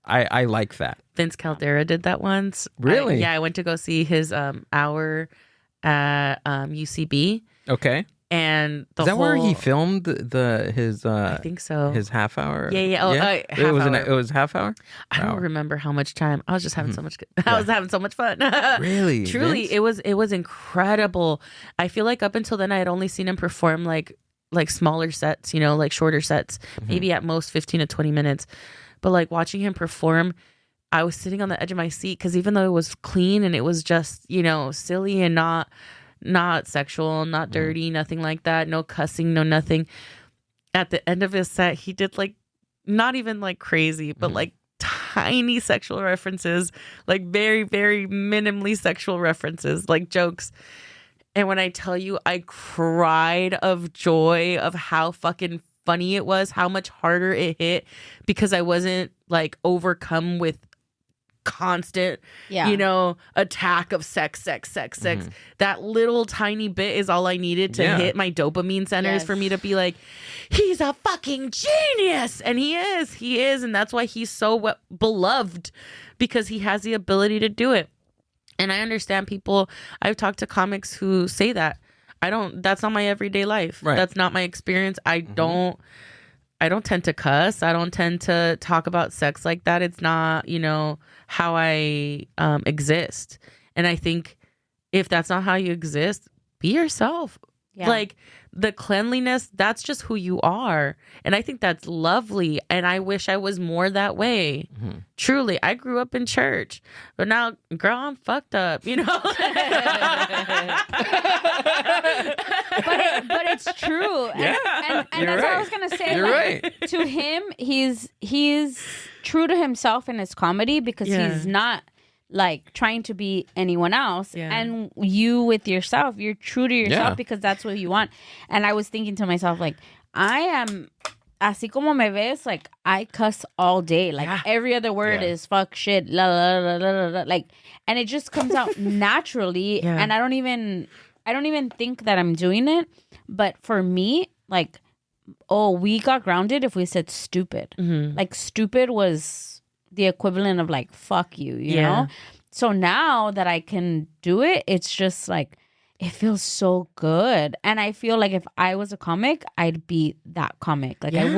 I like that. Vince Caldera did that once. Really? I went to go see his hour at UCB. Okay. And is that where he filmed his? I think so. His half hour. Yeah. Oh, yeah? It was half hour. I don't remember how much time. I was just having so much. I was having so much fun. Really, truly, Vince? it was incredible. I feel like up until then I had only seen him perform like smaller sets, like shorter sets, maybe at most 15 to 20 minutes. But like watching him perform, I was sitting on the edge of my seat because even though it was clean and it was just, silly and not sexual, not dirty, nothing like that, no cussing, no nothing. At the end of his set, he did like not even like crazy, but like tiny sexual references, like very, very minimally sexual references, like jokes. And when I tell you, I cried of joy of how fucking funny it was, how much harder it hit because I wasn't like overcome with constant, attack of sex. That little tiny bit is all I needed to hit my dopamine centers for me to be like, he's a fucking genius. And he is. And that's why he's so beloved, because he has the ability to do it. And I understand people, I've talked to comics who say that. That's not my everyday life. Right. That's not my experience. I don't tend to cuss. I don't tend to talk about sex like that. It's not, how I exist. And I think if that's not how you exist, be yourself. Yeah. Like the cleanliness, that's just who you are. And I think that's lovely. And I wish I was more that way. Mm-hmm. Truly, I grew up in church. But now, girl, I'm fucked up, But it's true. Yeah. And that's what I was going to say. You're right. To him, he's true to himself in his comedy because he's not like trying to be anyone else. Yeah. And you with yourself, you're true to yourself because that's what you want. And I was thinking to myself, like, I am, así como me ves, like, I cuss all day. Like, every other word is fuck, shit, la, la, la, la, la, la. Like, and it just comes out naturally. Yeah. And I don't even think that I'm doing it. But for me, like, we got grounded if we said stupid. Mm-hmm. Like, stupid was the equivalent of like fuck you know. So now that I can do it, it's just like it feels so good. And I feel like if I was a comic, I'd be that comic. Like I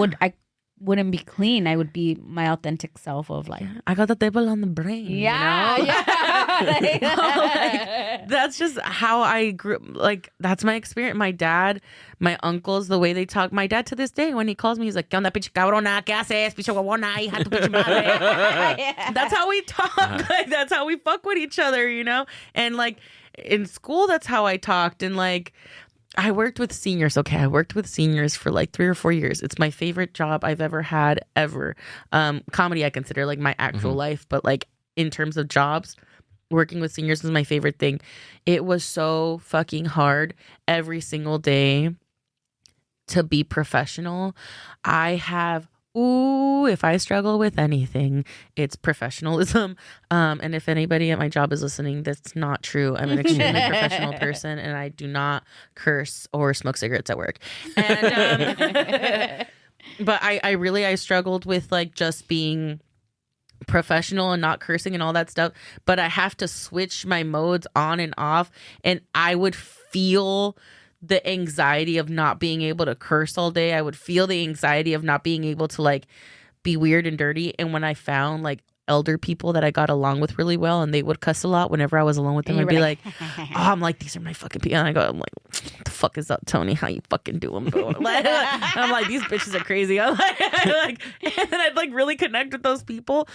wouldn't be clean. I would be my authentic self of like, I got the table on the brain. Like, that's just how I grew. Like, that's my experience. My dad, my uncles, the way they talk. My dad to this day, when he calls me, he's like, ¿Qué onda, pinche cabrona? ¿Qué haces? Pinche guabona, hija tu pinche madre. That's how we talk. Like, that's how we fuck with each other, And like in school, that's how I talked. And like, I worked with seniors. Okay, I worked with seniors for like 3 or 4 years. It's my favorite job I've ever had, ever. Comedy I consider like my actual life, but like in terms of jobs, working with seniors was my favorite thing. It was so fucking hard every single day to be professional. If I struggle with anything, it's professionalism. And if anybody at my job is listening, that's not true. I'm an extremely professional person, and I do not curse or smoke cigarettes at work. And but I struggled with like just being professional and not cursing and all that stuff. But I have to switch my modes on and off, and I would feel the anxiety of not being able to curse all day. I would feel the anxiety of not being able to like be weird and dirty. And when I found like elder people that I got along with really well and they would cuss a lot whenever I was alone with them, I'd be like, I'm like, these are my fucking people. And I'm like, what the fuck is up, Tony? How you fucking doing, bro? I'm like, these bitches are crazy. I'm like, and then I'd like really connect with those people.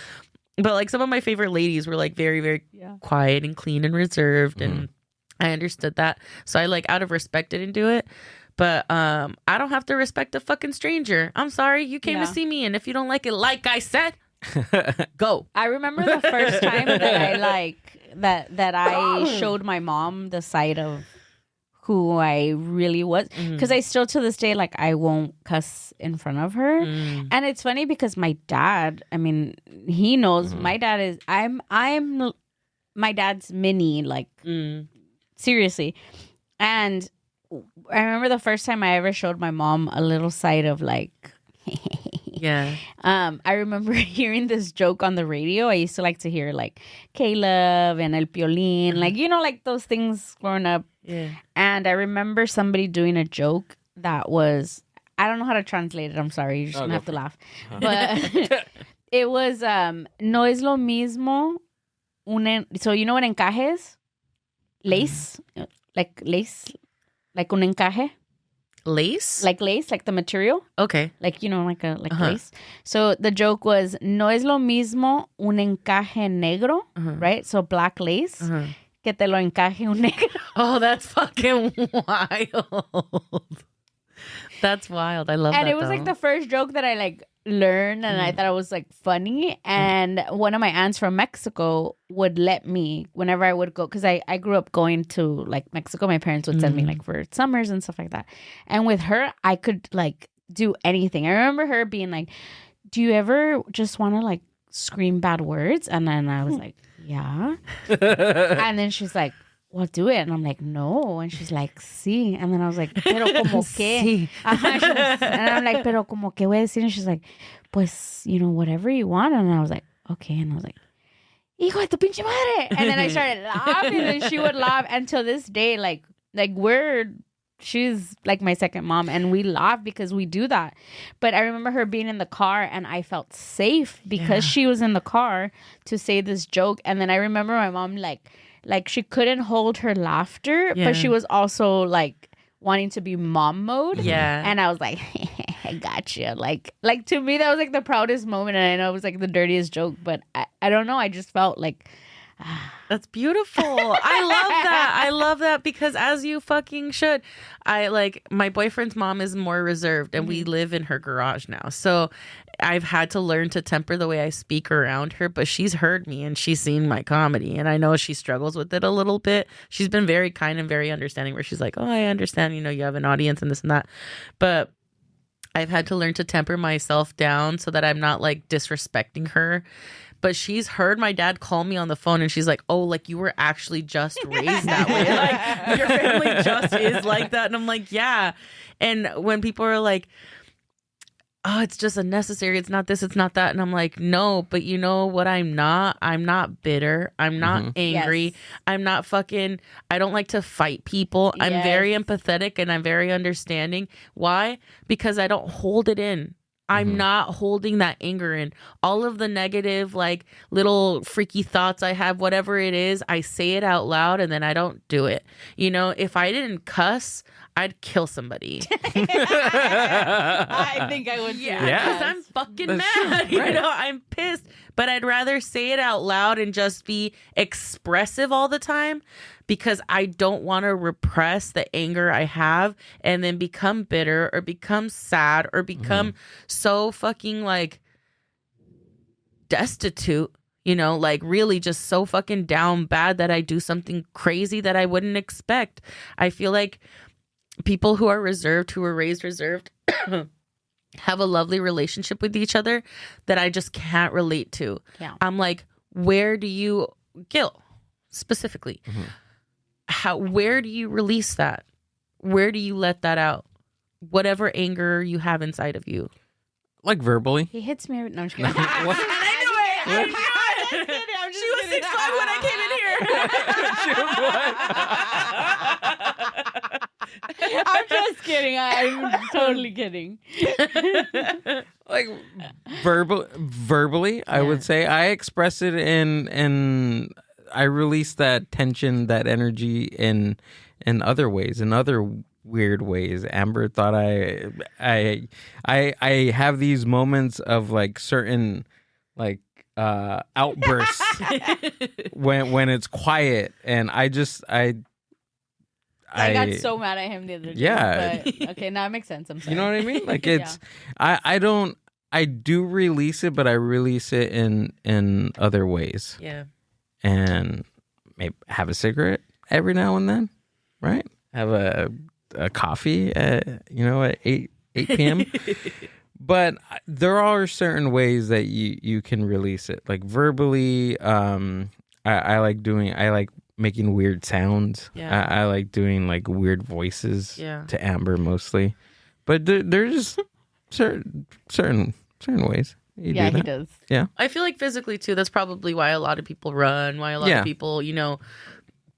But like some of my favorite ladies were like very, very quiet and clean and reserved. And I understood that. So I like out of respect didn't do it. But I don't have to respect a fucking stranger. I'm sorry. You came to see me. And if you don't like it, like I said, go. I remember the first time that I like that I showed my mom the side of who I really was. Because I still to this day, like I won't cuss in front of her. And it's funny because my dad, I mean, he knows my dad is, I'm my dad's mini, like seriously. And I remember the first time I ever showed my mom a little side of like, I remember hearing this joke on the radio. I used to like to hear like Caleb and El Piolín, like, like those things growing up. Yeah. And I remember somebody doing a joke that was, I don't know how to translate it. I'm sorry. You're just going to have to laugh. But it was, no es lo mismo. So you know what encaje is? Lace? Like lace? Like un encaje? Lace? Like lace, like the material. Okay. Like, like lace. So the joke was, no es lo mismo un encaje negro, right? So black lace, que te lo encaje un negro. Oh, that's fucking wild. That's wild. I love that. And it was like the first joke that I like learned, and I thought it was like funny. And one of my aunts from Mexico would let me, whenever I would go, because I grew up going to like Mexico. My parents would send me like for summers and stuff like that. And with her, I could like do anything. I remember her being like, do you ever just want to like scream bad words? And then I was like, yeah. And then she's like, well, do it. And I'm like, no. And she's like, sí. And then I was like, pero como que. Sí. And I'm like, pero como que voy a decir. And she's like, pues, whatever you want. And I was like, okay. And I was like, hijo de tu pinche madre. And then I started laughing and she would laugh. And to this day, she's like my second mom and we laugh because we do that. But I remember her being in the car and I felt safe because she was in the car to say this joke. And then I remember my mom like she couldn't hold her laughter, but she was also like wanting to be mom mode. Yeah. And I was like, I got you. Like to me, that was like the proudest moment. And I know it was like the dirtiest joke, but I don't know. I just felt like, that's beautiful. I love that. I love that because as you fucking should. My boyfriend's mom is more reserved and we live in her garage now. So I've had to learn to temper the way I speak around her, but she's heard me and she's seen my comedy and I know she struggles with it a little bit. She's been very kind and very understanding where she's like, oh, I understand, you have an audience and this and that. But I've had to learn to temper myself down so that I'm not like disrespecting her. But she's heard my dad call me on the phone and she's like, oh, like you were actually just raised that way. Like your family just is like that. And I'm like, yeah. And when people are like, oh, it's just unnecessary. It's not this, it's not that. And I'm like, no, but you know what? I'm not bitter. I'm not angry. Yes. I'm not I don't like to fight people. Yes. I'm very empathetic and I'm very understanding. Why? Because I don't hold it in. I'm not holding that anger in. All of the negative, like little freaky thoughts I have, whatever it is, I say it out loud and then I don't do it. If I didn't cuss, I'd kill somebody. I think I would. Yeah, because I'm fucking mad. True, right. I'm pissed. But I'd rather say it out loud and just be expressive all the time because I don't want to repress the anger I have and then become bitter or become sad or become so fucking like destitute, like really just so fucking down bad that I do something crazy that I wouldn't expect. I feel like people who are reserved, who were raised reserved, have a lovely relationship with each other that I just can't relate to. Yeah. I'm like, where do you, Gil, specifically, where do you release that? Where do you let that out? Whatever anger you have inside of you. Like verbally? He hits me every... No, I'm just kidding. I knew it. She was 6'5" when I came in here. I'm just kidding. I'm totally kidding. Like verbally, I would say I express it in I release that tension, that energy in other ways, in other weird ways. Amber thought I have these moments of like certain like outbursts when it's quiet, and I got so mad at him the other day. Yeah. But, okay, now it makes sense. I'm sorry. You know what I mean? Like it's, I do release it, but I release it in other ways. Yeah. And maybe have a cigarette every now and then, right? Have a coffee at 8 p.m. But there are certain ways that you can release it. Like verbally, I like making weird sounds. Yeah. I like doing like weird voices to Amber mostly. But there's just certain ways. He does. Yeah. I feel like physically too, that's probably why a lot of people run, why a lot of people,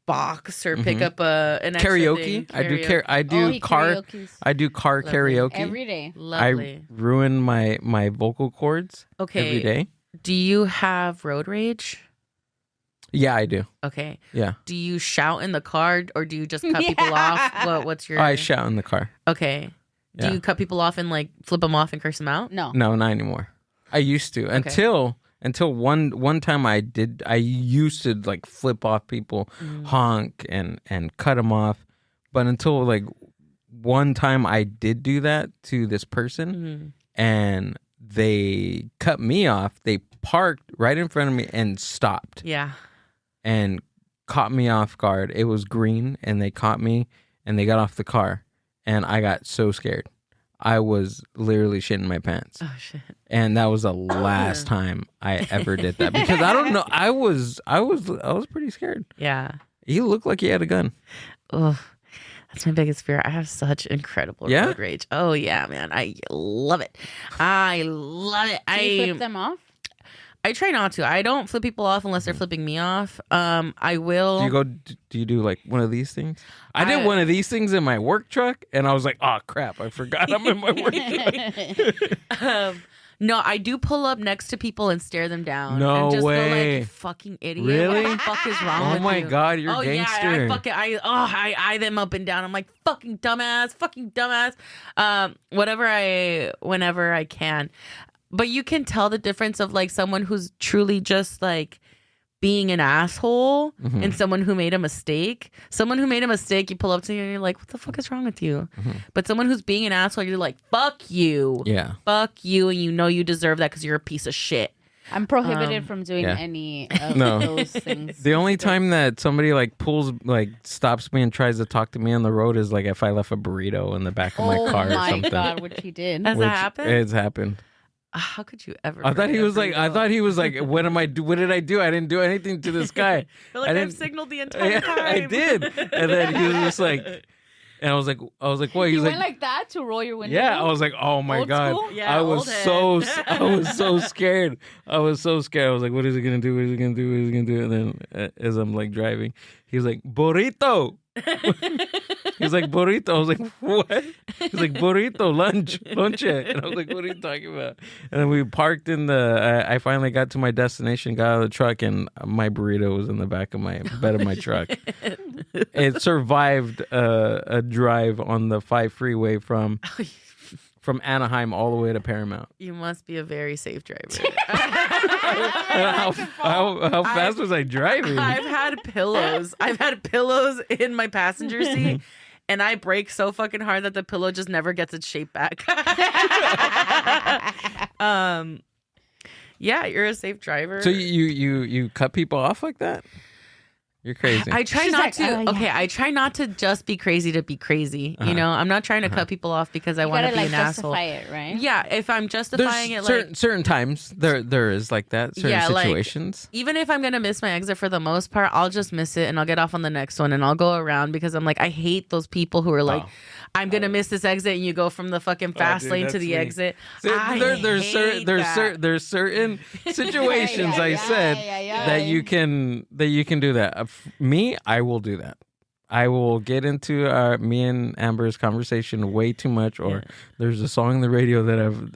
box or pick up an extra karaoke. thing. I do car karaoke every day. Lovely. I ruin my vocal cords every day. Do you have road rage? Yeah, I do. Okay. Yeah. Do you shout in the car or do you just cut people off? What's your... I shout in the car. Okay. Do you cut people off and like flip them off and curse them out? No, not anymore. I used to until one time I used to like flip off people, honk and cut them off. But until like one time I did do that to this person and they cut me off. They parked right in front of me and stopped. Yeah. And caught me off guard. It was green and they caught me and they got off the car and I got so scared. I was literally shitting my pants. Oh shit. And that was the last time I ever did that, because I don't know. I was pretty scared. Yeah. He looked like he had a gun. Oh, that's my biggest fear. I have such incredible road rage. Oh yeah, man. I love it. I love it. Do you flip them off? I try not to. I don't flip people off unless they're flipping me off. I will. Do you do like one of these things? I did one of these things in my work truck, and I was like, oh crap, I forgot I'm in my work truck. No, I do pull up next to people and stare them down. No and just way. Go like, you fucking idiot. Really? What the fuck is wrong with you? Oh my God, you're a gangster. Yeah, I eye them up and down. I'm like, fucking dumbass. Whenever I can. But you can tell the difference of like someone who's truly just like being an asshole and someone who made a mistake. Someone who made a mistake, you pull up to you and you're like, what the fuck is wrong with you? But someone who's being an asshole, you're like, fuck you. Yeah. Fuck you. And you know you deserve that because you're a piece of shit. I'm prohibited from doing any of those things. The only time that somebody like stops me and tries to talk to me on the road is like if I left a burrito in the back of my car or something. Oh my God, which he did. Has that happened? It's happened. How could you ever? I thought he was like, what did I do? I didn't do anything to this guy. I've signaled the entire time. I did. And then he was just like, and I was like, what? You went like that to roll your window? Yeah, I was like, oh my Old God. school? Yeah, I was so scared. I was so scared. I was like, what is he gonna do? And then as I'm like driving, he was like, burrito. He's like, burrito. I was like, what? He's like, burrito, lunch. And I was like, what are you talking about? And then we parked in I finally got to my destination, got out of the truck, and my burrito was in the back of my bed of my truck. It survived a drive on the 5 freeway from Anaheim all the way to Paramount. You must be a very safe driver. How fast was I driving? I've had pillows. In my passenger seat, and I brake so fucking hard that the pillow just never gets its shape back. Yeah, you're a safe driver. So you cut people off like that? You're crazy. I try not to. Okay, I try not to just be crazy to be crazy. You know, I'm not trying to cut people off because I want to be like an asshole. justify it, right? Yeah, if I'm justifying There's it, certain times there is like that. Certain situations. Like, even if I'm gonna miss my exit for the most part, I'll just miss it and I'll get off on the next one and I'll go around because I'm like, I hate those people who are like, I'm gonna miss this exit and you go from the fucking fast lane to the exit. There's certain situations that you can do that. Me, I will do that. I will get into me and Amber's conversation way too much, or there's a song on the radio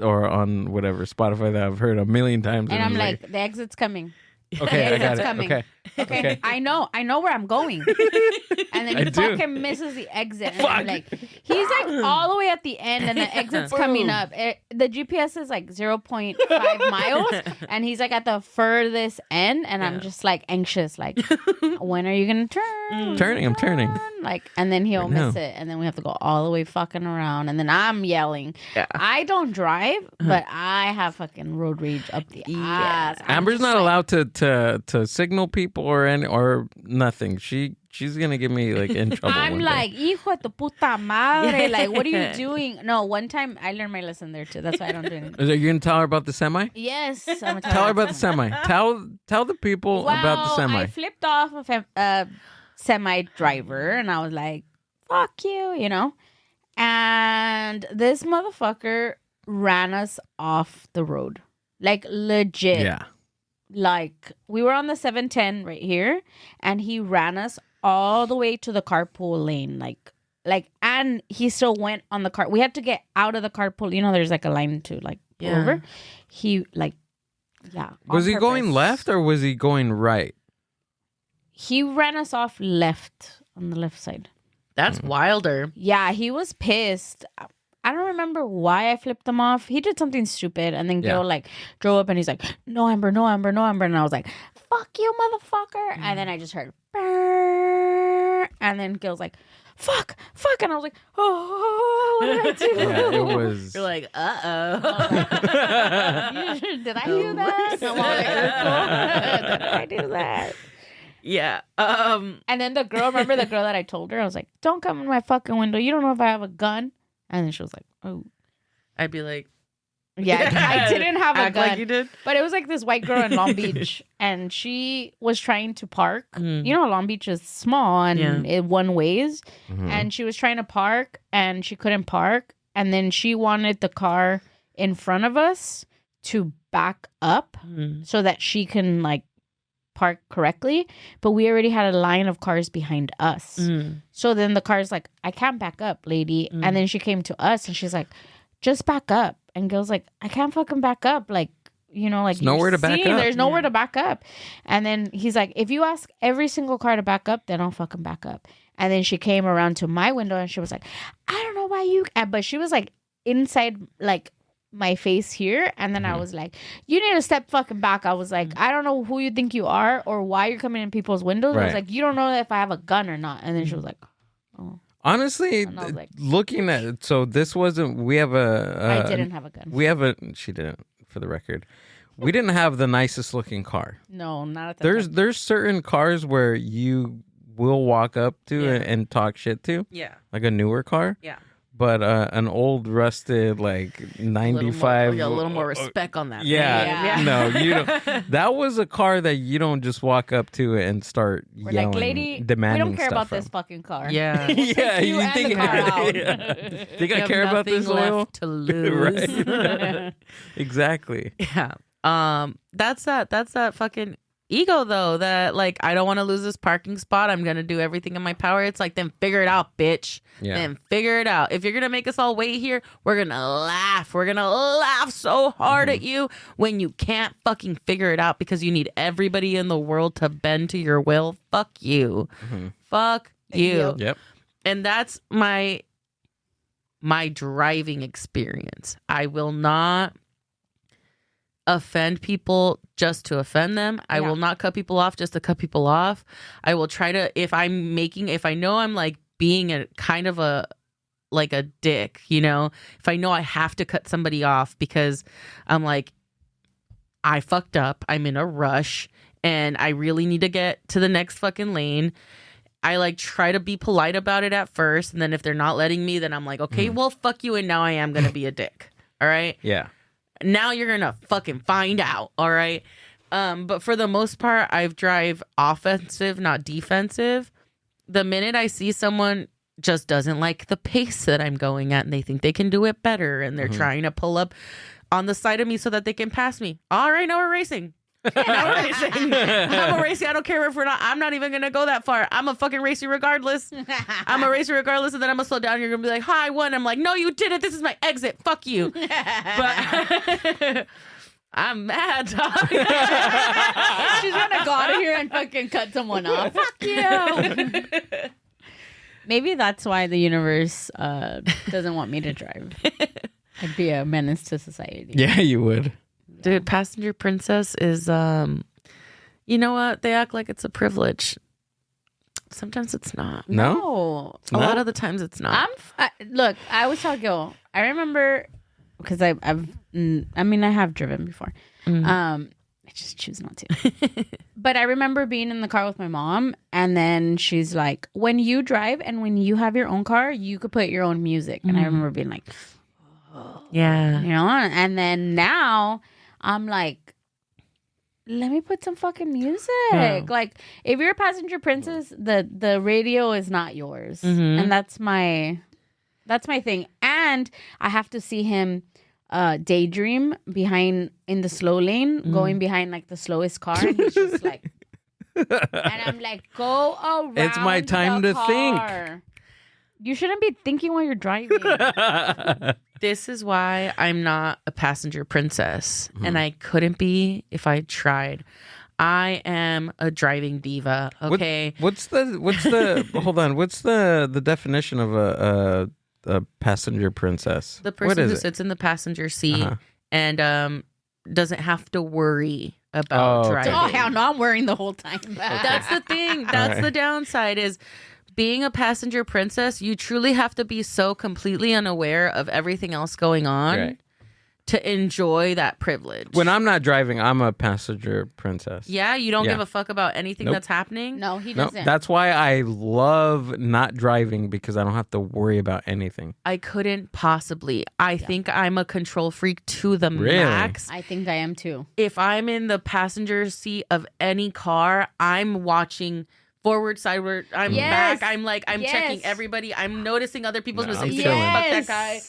or on whatever Spotify that I've heard a million times, and I'm like, the exit's coming. Okay, I got it. Coming. Okay. I know where I'm going. And then he fucking misses the exit. And I'm like, he's like all the way at the end and the exit's coming up. The GPS is like 0.5 miles and he's like at the furthest end and I'm just like anxious, like, when are you gonna turn? I'm turning. Like, and then he'll miss it and then we have to go all the way fucking around and then I'm yelling. Yeah. I don't drive, but I have fucking road rage up the ass. Amber's not allowed to signal people or nothing. She's gonna get me like in trouble. I'm like, hijo de tu puta madre. Like, what are you doing? No, one time I learned my lesson there too. That's why I don't do anything. Are you gonna tell her about the semi? Yes, I'm gonna tell her about the semi. Tell the people about the semi. I flipped off of a semi driver and I was like, fuck you, you know. And this motherfucker ran us off the road, like legit. Yeah. Like, we were on the 710 right here, and he ran us all the way to the carpool lane. Like, and he still went on the car. We had to get out of the carpool. You know, there's like a line to like pull over. He Was he going left or was he going right? He ran us off left, on the left side. That's wilder. Yeah, he was pissed. I don't remember why I flipped him off. He did something stupid. And then Gil like drove up and he's like, no, Amber. And I was like, fuck you, motherfucker. And then I just heard, Brr. And then Gil's like, fuck. And I was like, oh, what did I do? Yeah, it was. You're like, uh-oh. Did I do that? Did I do that? Yeah. And then remember the girl that I told her? I was like, don't come in my fucking window. You don't know if I have a gun. And then she was like, oh. I'd be like, yeah, I didn't have a act gun. like you did. But it was like this white girl in Long Beach, and she was trying to park. Mm. You know, Long Beach is small and it one ways. Mhm. And she was trying to park, and she couldn't park. And then she wanted the car in front of us to back up so that she can like park correctly. But we already had a line of cars behind us. So then the car's like, I can't back up, lady. And then she came to us, and she's like, just back up. And Gil's like, I can't fucking back up. Like, you know, like, there's nowhere to back up. There's nowhere to back up. And then he's like, if you ask every single car to back up, then I'll fucking back up. And then she came around to my window, and she was like, I don't know why you, but she was like inside, like my face here. And then I was like, you need to step fucking back. I was like, I don't know who you think you are or why you're coming in people's windows. I was like, you don't know if I have a gun or not. And then she was like, oh. Honestly, And I was like, looking at it, so this wasn't. We have I didn't have a gun. We have a. She didn't, for the record. We didn't have the nicest looking car. No, not at that time. There's certain cars where you will walk up to and talk shit to. Yeah. Like a newer car. Yeah. But an old rusted like 95. A little more respect on that. Yeah. thing. No, you don't. That was a car that you don't just walk up to and start We're yelling, like, lady, demanding we don't care stuff about from. this fucking car. Yeah. Yeah, you and think the car out. yeah. Think You I have care about this nothing oil? left to lose. Right. Exactly. Yeah. That's that fucking ego though, that like, I don't want to lose this parking spot. I'm gonna do everything in my power. It's like, then figure it out, bitch. Yeah. Then figure it out. If you're gonna make us all wait here, we're gonna laugh. We're gonna laugh so hard at you when you can't fucking figure it out because you need everybody in the world to bend to your will. Fuck you. Fuck you. Yep. And that's my driving experience. I will not offend people just to offend them. I will not cut people off just to cut people off. I will try to, if I know I'm like being a kind of a like a dick, you know, if I know I have to cut somebody off because I'm like, I fucked up, I'm in a rush and I really need to get to the next fucking lane, I like try to be polite about it at first, and then if they're not letting me, then I'm like, okay, well, fuck you, and now I am gonna be a dick. All right. Yeah. Now you're gonna fucking find out. All right. But for the most part, I drive offensive, not defensive. The minute I see someone just doesn't like the pace that I'm going at and they think they can do it better and they're trying to pull up on the side of me so that they can pass me. All right, now we're racing. Now we're racing. I'm a racer. I don't care if I'm not even going to go that far. I'm a fucking racer regardless. I'm a racer regardless. And then I'm going to slow down. You're going to be like, hi, I won. I'm like, no, you didn't. This is my exit. Fuck you. But I'm mad, dog. She's gonna go out of here and fucking cut someone off. Fuck you. Maybe that's why the universe doesn't want me to drive. I'd be a menace to society. Yeah, you would. Dude, passenger princess is, you know what? They act like it's a privilege. Sometimes it's not. No? A lot of the times it's not. Look, I always tell Gil, I remember, because I have driven before. I just choose not to. But I remember being in the car with my mom, and then she's like, when you drive and when you have your own car, you could put your own music. And I remember being like, yeah. you know, and then now I'm like, let me put some fucking music. Like, if you're a passenger princess, the radio is not yours. And that's my thing. And I have to see him daydream behind in the slow lane, going behind like the slowest car. And he's just like, and I'm like, go around. It's my time to think. You shouldn't be thinking while you're driving. This is why I'm not a passenger princess, and I couldn't be if I tried. I am a driving diva. Okay. What's the hold on? What's the definition of a passenger princess? The person who sits in the passenger seat and doesn't have to worry about driving. Oh hell no, I'm worrying the whole time. That's the thing. That's the downside is being a passenger princess, you truly have to be so completely unaware of everything else going on to enjoy that privilege. When I'm not driving, I'm a passenger princess. Yeah, you don't give a fuck about anything that's happening? No, he No, doesn't. that's why I love not driving, because I don't have to worry about anything. I couldn't possibly. I think I'm a control freak to the Really? max. I think I am too. If I'm in the passenger seat of any car, I'm watching forward, sideward, I'm Yes. back. I'm Yes. checking everybody. I'm noticing other people's No, mistakes. I'm chilling. Fuck that guy.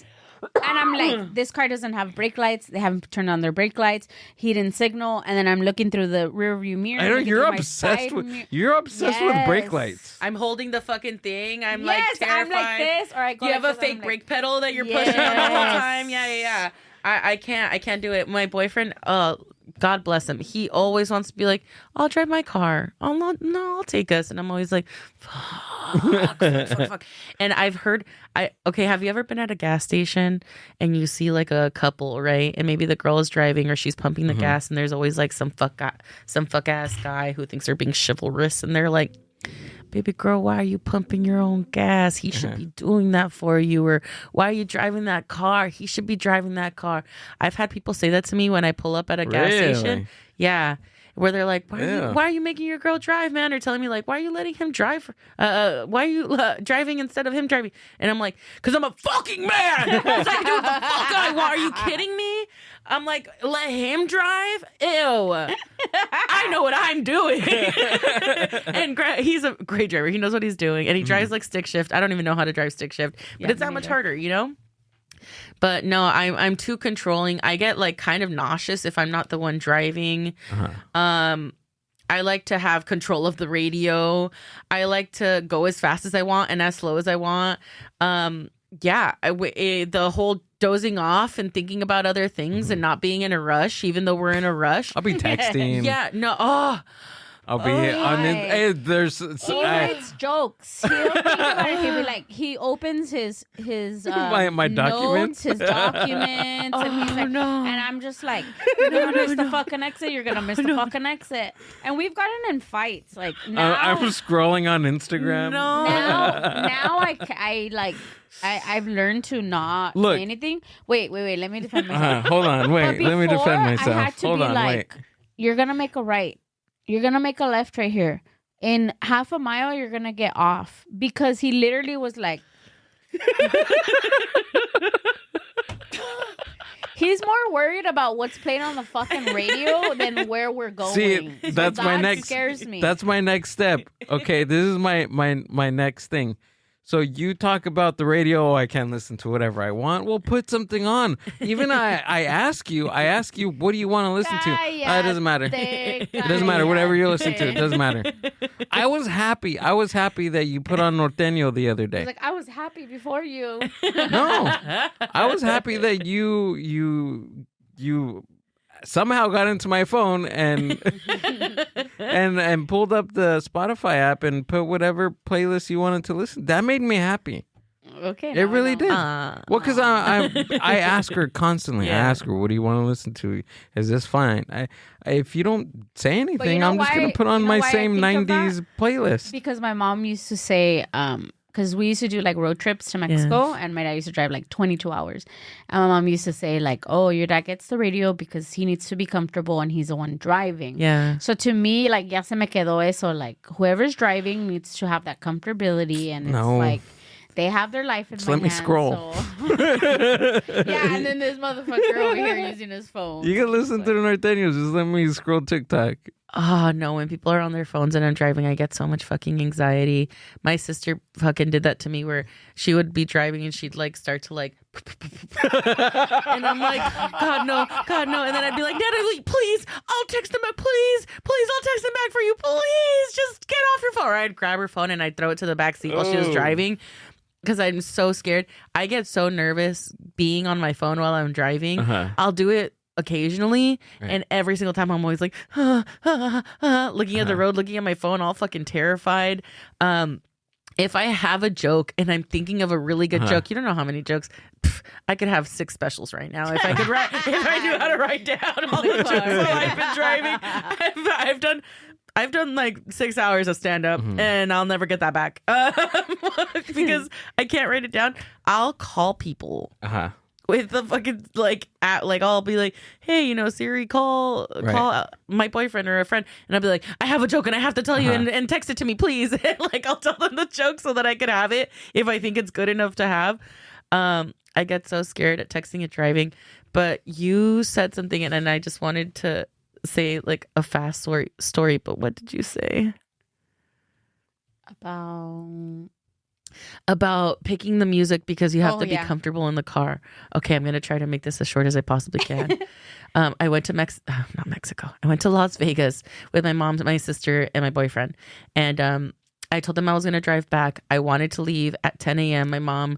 And I'm like, this car doesn't have brake lights. They haven't turned on their brake lights. He didn't signal. And then I'm looking through the rear view mirror. I know looking you're through my obsessed side with mirror. you're obsessed with brake Yes. lights. I'm holding the fucking thing. I'm Yes, like terrified. I'm like this, or I go You like have a this, and fake I'm brake pedal that you're pushing on the whole Yes. time. Yeah. I can't do it. My boyfriend, God bless him. He always wants to be like, I'll drive my car. I'll take us. And I'm always like, fuck. And I've heard, have you ever been at a gas station and you see like a couple, right? And maybe the girl is driving or she's pumping the gas, and there's always like some fuck ass guy who thinks they're being chivalrous, and they're like, baby girl, why are you pumping your own gas? He should be doing that for you. Or why are you driving that car? He should be driving that car. I've had people say that to me when I pull up at a gas station. Yeah. Where they're like, why are you making your girl drive, man? Or telling me like, why are you letting him drive? Why are you driving instead of him driving? And I'm like, because I'm a fucking man. So I can do what the fuck I want. Are you kidding me? I'm like, let him drive? Ew. I know what I'm doing. And he's a great driver. He knows what he's doing. And he drives like stick shift. I don't even know how to drive stick shift. But it's that much harder, you know? But no, I'm too controlling. I get like kind of nauseous if I'm not the one driving. I like to have control of the radio. I like to go as fast as I want and as slow as I want. The whole dozing off and thinking about other things and not being in a rush, even though we're in a rush. I'll be texting. Yeah, no. I'll be on it. There's He writes jokes. He'll think about it. He'll be like, he opens his my documents, his documents, and he's like, and I'm just like, you're gonna miss the fucking exit. You're gonna miss the fucking exit. And we've gotten in fights. Like now, I'm scrolling on Instagram. Now I've learned to not say anything. Wait. Let me defend myself. Hold on. Wait. Let me defend myself. I had to Hold be on. like, Wait. you're gonna make a right. You're going to make a left right here. In half a mile, you're going to get off. Because he literally was like... He's more worried about what's playing on the fucking radio than where we're going. See, that's my next... scares me. That's my next step. Okay, this is my next thing. So you talk about the radio. I can't listen to whatever I want. We'll put something on. Even I ask you, what do you want to listen to? It doesn't matter. It doesn't matter. Whatever you listen to, it doesn't matter. I was happy that you put on Norteño the other day. I was happy before you. No, I was happy that you somehow got into my phone and and pulled up the Spotify app and put whatever playlist you wanted to listen. That made me happy. Okay, it really did. Well, because I ask her constantly. Yeah. I ask her, "What do you want to listen to? Is this fine?" If you don't say anything, I'm just gonna put on my same '90s playlist. Because my mom used to say, because we used to do like road trips to Mexico, and my dad used to drive like 22 hours. And my mom used to say like, oh, your dad gets the radio because he needs to be comfortable and he's the one driving. Yeah. So to me, like, ya se me quedó eso. Like, whoever's driving needs to have that comfortability. And it's like, they have their life in my let me hands, scroll. So. Yeah, and then this motherfucker over here using his phone. You can listen to the Norteños. Just let me scroll TikTok. Oh, no. When people are on their phones and I'm driving, I get so much fucking anxiety. My sister fucking did that to me where she would be driving and she'd like start to like... and I'm like, God, no. And then I'd be like, Natalie, please, I'll text them back. Please, I'll text them back for you. Please, just get off your phone. Or I'd grab her phone and I'd throw it to the back seat while she was driving. Because I'm so scared. I get so nervous being on my phone while I'm driving. I'll do it occasionally, and every single time I'm always like looking at the road, looking at my phone, all fucking terrified. If I have a joke and I'm thinking of a really good joke, you don't know how many jokes. I could have 6 specials right now if I could write. If I knew how to write down all the jokes while I've been driving. I've done like 6 hours of stand up, and I'll never get that back because I can't write it down. I'll call people. with the fucking like I'll be like, hey, Siri, call my boyfriend or a friend, and I'll be like, I have a joke and I have to tell you and text it to me, please. And like I'll tell them the joke so that I can have it if I think it's good enough to have. I get so scared at texting and driving, but you said something and I just wanted to say like a fast story. But what did you say? About picking the music because you have to be comfortable in the car. Okay, I'm going to try to make this as short as I possibly can. I went to not Mexico. I went to Las Vegas with my mom, my sister, and my boyfriend. And I told them I was going to drive back. I wanted to leave at 10 a.m. My mom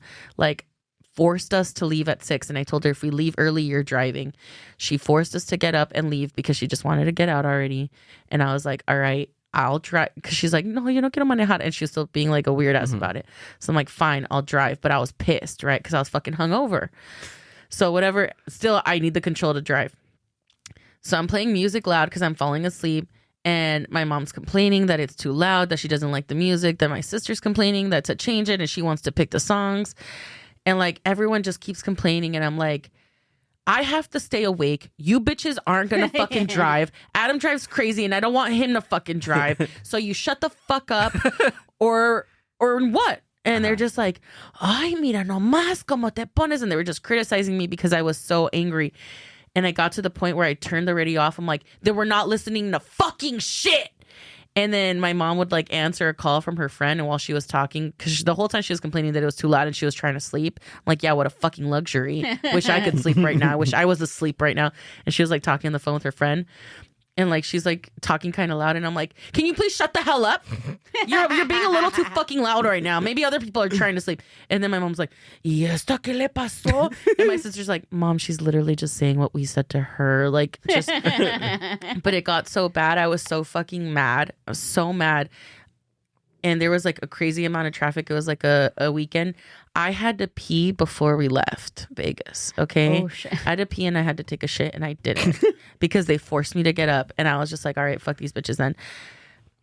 forced us to leave at 6. And I told her, if we leave early, you're driving. She forced us to get up and leave because she just wanted to get out already. And I was like, all right, I'll drive. Because she's like, no, you don't get manejar. And she was still being like a weird ass about it. So I'm like, fine, I'll drive. But I was pissed, right? Because I was fucking hungover. So whatever, still, I need the control to drive. So I'm playing music loud because I'm falling asleep. And my mom's complaining that it's too loud, that she doesn't like the music. That my sister's complaining that to change it and she wants to pick the songs. And like everyone just keeps complaining. And I'm like, I have to stay awake. You bitches aren't going to fucking drive. Adam drives crazy and I don't want him to fucking drive. So you shut the fuck up or what? And they're just like, ay, mira nomás como te pones. And they were just criticizing me because I was so angry. And I got to the point where I turned the radio off. I'm like, they were not listening to fucking shit. And then my mom would like answer a call from her friend. And while she was talking, because the whole time she was complaining that it was too loud and she was trying to sleep. I'm like, yeah, what a fucking luxury. Wish I could sleep right now. I wish I was asleep right now. And she was like talking on the phone with her friend. And like, she's like talking kind of loud. And I'm like, can you please shut the hell up? You're being a little too fucking loud right now. Maybe other people are trying to sleep. And then my mom's like, ¿Y esto qué le pasó? And my sister's like, Mom, she's literally just saying what we said to her. Like, just, but it got so bad. I was so fucking mad. I was so mad. And there was like a crazy amount of traffic. It was like a weekend. I had to pee before we left Vegas. Okay. Oh, shit. I had to pee and I had to take a shit and I didn't because they forced me to get up. And I was just like, all right, fuck these bitches then.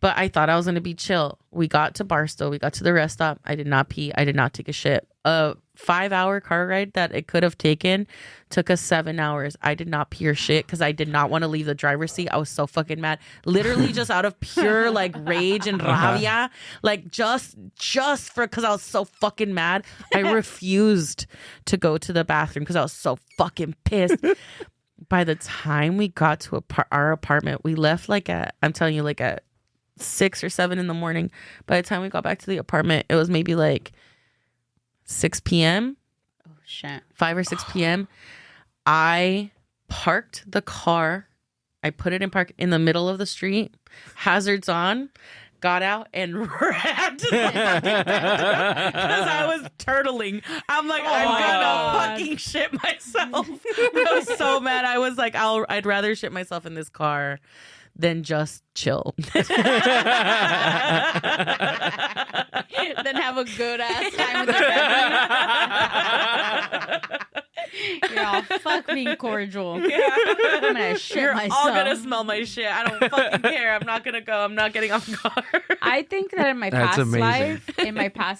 But I thought I was going to be chill. We got to Barstow. We got to the rest stop. I did not pee. I did not take a shit. A 5-hour car ride that it could have taken took us 7 hours. I did not pee or shit because I did not want to leave the driver's seat. I was so fucking mad. Literally just out of pure like rage and rabia. Like just for, because I was so fucking mad. I refused to go to the bathroom because I was so fucking pissed. By the time we got to our apartment, we left like at 6 or 7 in the morning. By the time we got back to the apartment, it was maybe like 6 p.m. Oh, shit. 5 or 6 p.m. I parked the car. I put it in park in the middle of the street, hazards on, got out and ran to the fucking bathroom because I was turtling. I'm like, I'm gonna fucking shit myself. I was so mad. I was like, I'd rather shit myself in this car than just chill. Then have a good ass time with your family. Yeah, fuck being cordial. Yeah. I'm gonna shit You're myself. all gonna smell my shit. I don't fucking care. I'm not gonna go. I'm not getting on the car. I think that in my past life,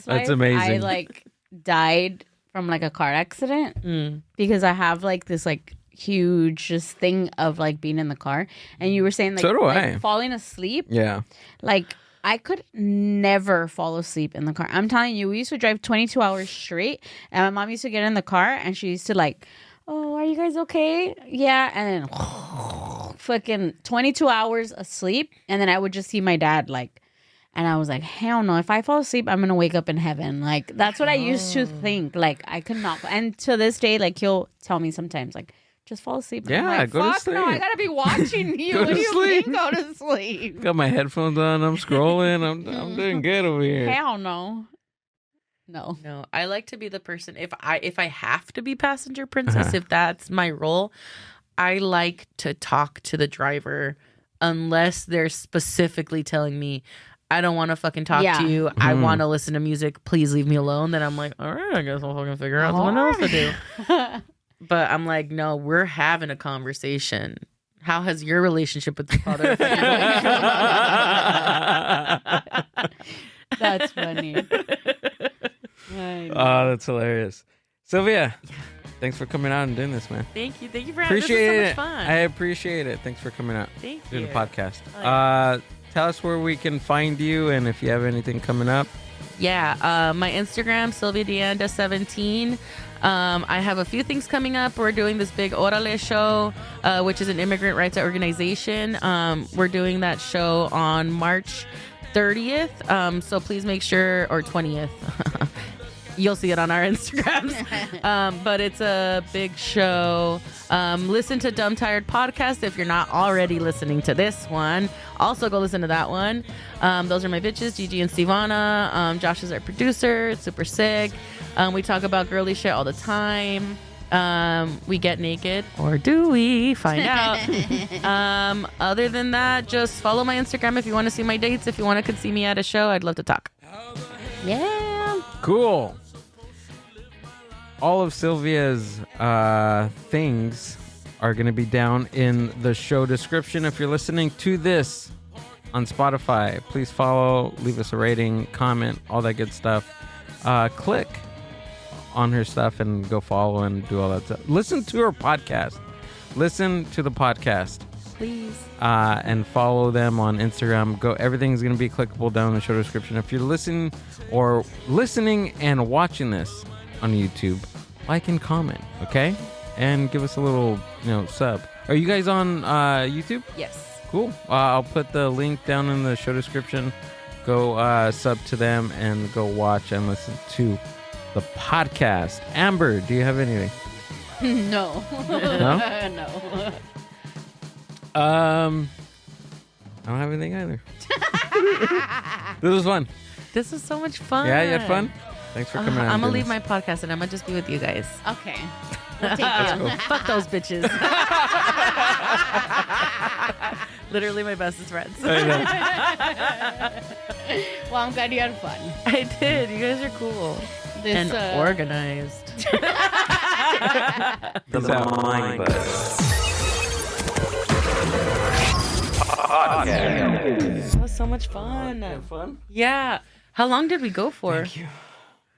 That's amazing. I like died from like a car accident because I have like this like huge just thing of like being in the car. And you were saying like, so do like I. falling asleep. Yeah. Like I could never fall asleep in the car. I'm telling you, we used to drive 22 hours straight, and my mom used to get in the car and she used to like, oh, are you guys okay? Yeah. And then fucking 22 hours asleep. And then I would just see my dad like, and I was like, hell no, if I fall asleep, I'm going to wake up in heaven. Like, that's what I used to think. Like, I could not. And to this day, like, he'll tell me sometimes, like, just fall asleep. And Yeah, I'm like, go to fuck no, sleep. I got to be watching you. Go What to do you sleep. mean go to sleep? Got my headphones on. I'm scrolling. I'm doing good over here. Hell no. No. No, I like to be the person if I have to be passenger princess, if that's my role, I like to talk to the driver unless they're specifically telling me I don't want to fucking talk to you. I want to listen to music. Please leave me alone. Then I'm like, all right, I guess I'll fucking figure out something else to do. But I'm like, no, we're having a conversation. How has your relationship with the father? That's funny. Oh, that's hilarious. Sylvia, Thanks for coming out and doing this, man. Thank you. Thank you for having me. Appreciate This it. is so much fun. I appreciate it. Thanks for coming out. Thank doing you. the podcast. Oh, yeah. Tell us where we can find you and if you have anything coming up. Yeah, my Instagram, Silvia De Anda 17. I have a few things coming up. We're doing this big Orale show, which is an immigrant rights organization. We're doing that show on March 30th. So please make sure, or 20th. You'll see it on our Instagrams. But it's a big show. Listen to Dumb Tired Podcast if you're not already listening to this one. Also go listen to that one. Those are my bitches, Gigi and Sivana. Josh is our producer. It's super sick. We talk about girly shit all the time. We get naked, or do we? Find out. Other than that, just follow my Instagram if you want to see my dates. If you want to see me at a show, I'd love to talk. Yeah. Cool. All of Sylvia's things are going to be down in the show description. If you're listening to this on Spotify, please follow, leave us a rating, comment, all that good stuff. Click on her stuff and go follow and do all that stuff. Listen to her podcast. Listen to the podcast. Please. And follow them on Instagram. Everything's going to be clickable down in the show description. If you're listening and watching this on YouTube, like and comment, okay? And give us a little, sub. Are you guys on YouTube? Yes. Cool. I'll put the link down in the show description. Go sub to them and go watch and listen to the podcast. Amber, do you have anything? No. No? No. I don't have anything either. This was fun. This was so much fun. Yeah, you had fun? Thanks for coming out. I'm going to leave my podcast and I'm going to just be with you guys. Okay. We'll take you. Cool. Fuck those bitches. Literally my bestest friends. Well, I'm glad you had fun. I did. You guys are cool. This, and organized. The Mind Buzz. That was so much fun. Fun? Yeah. How long did we go for? Thank you.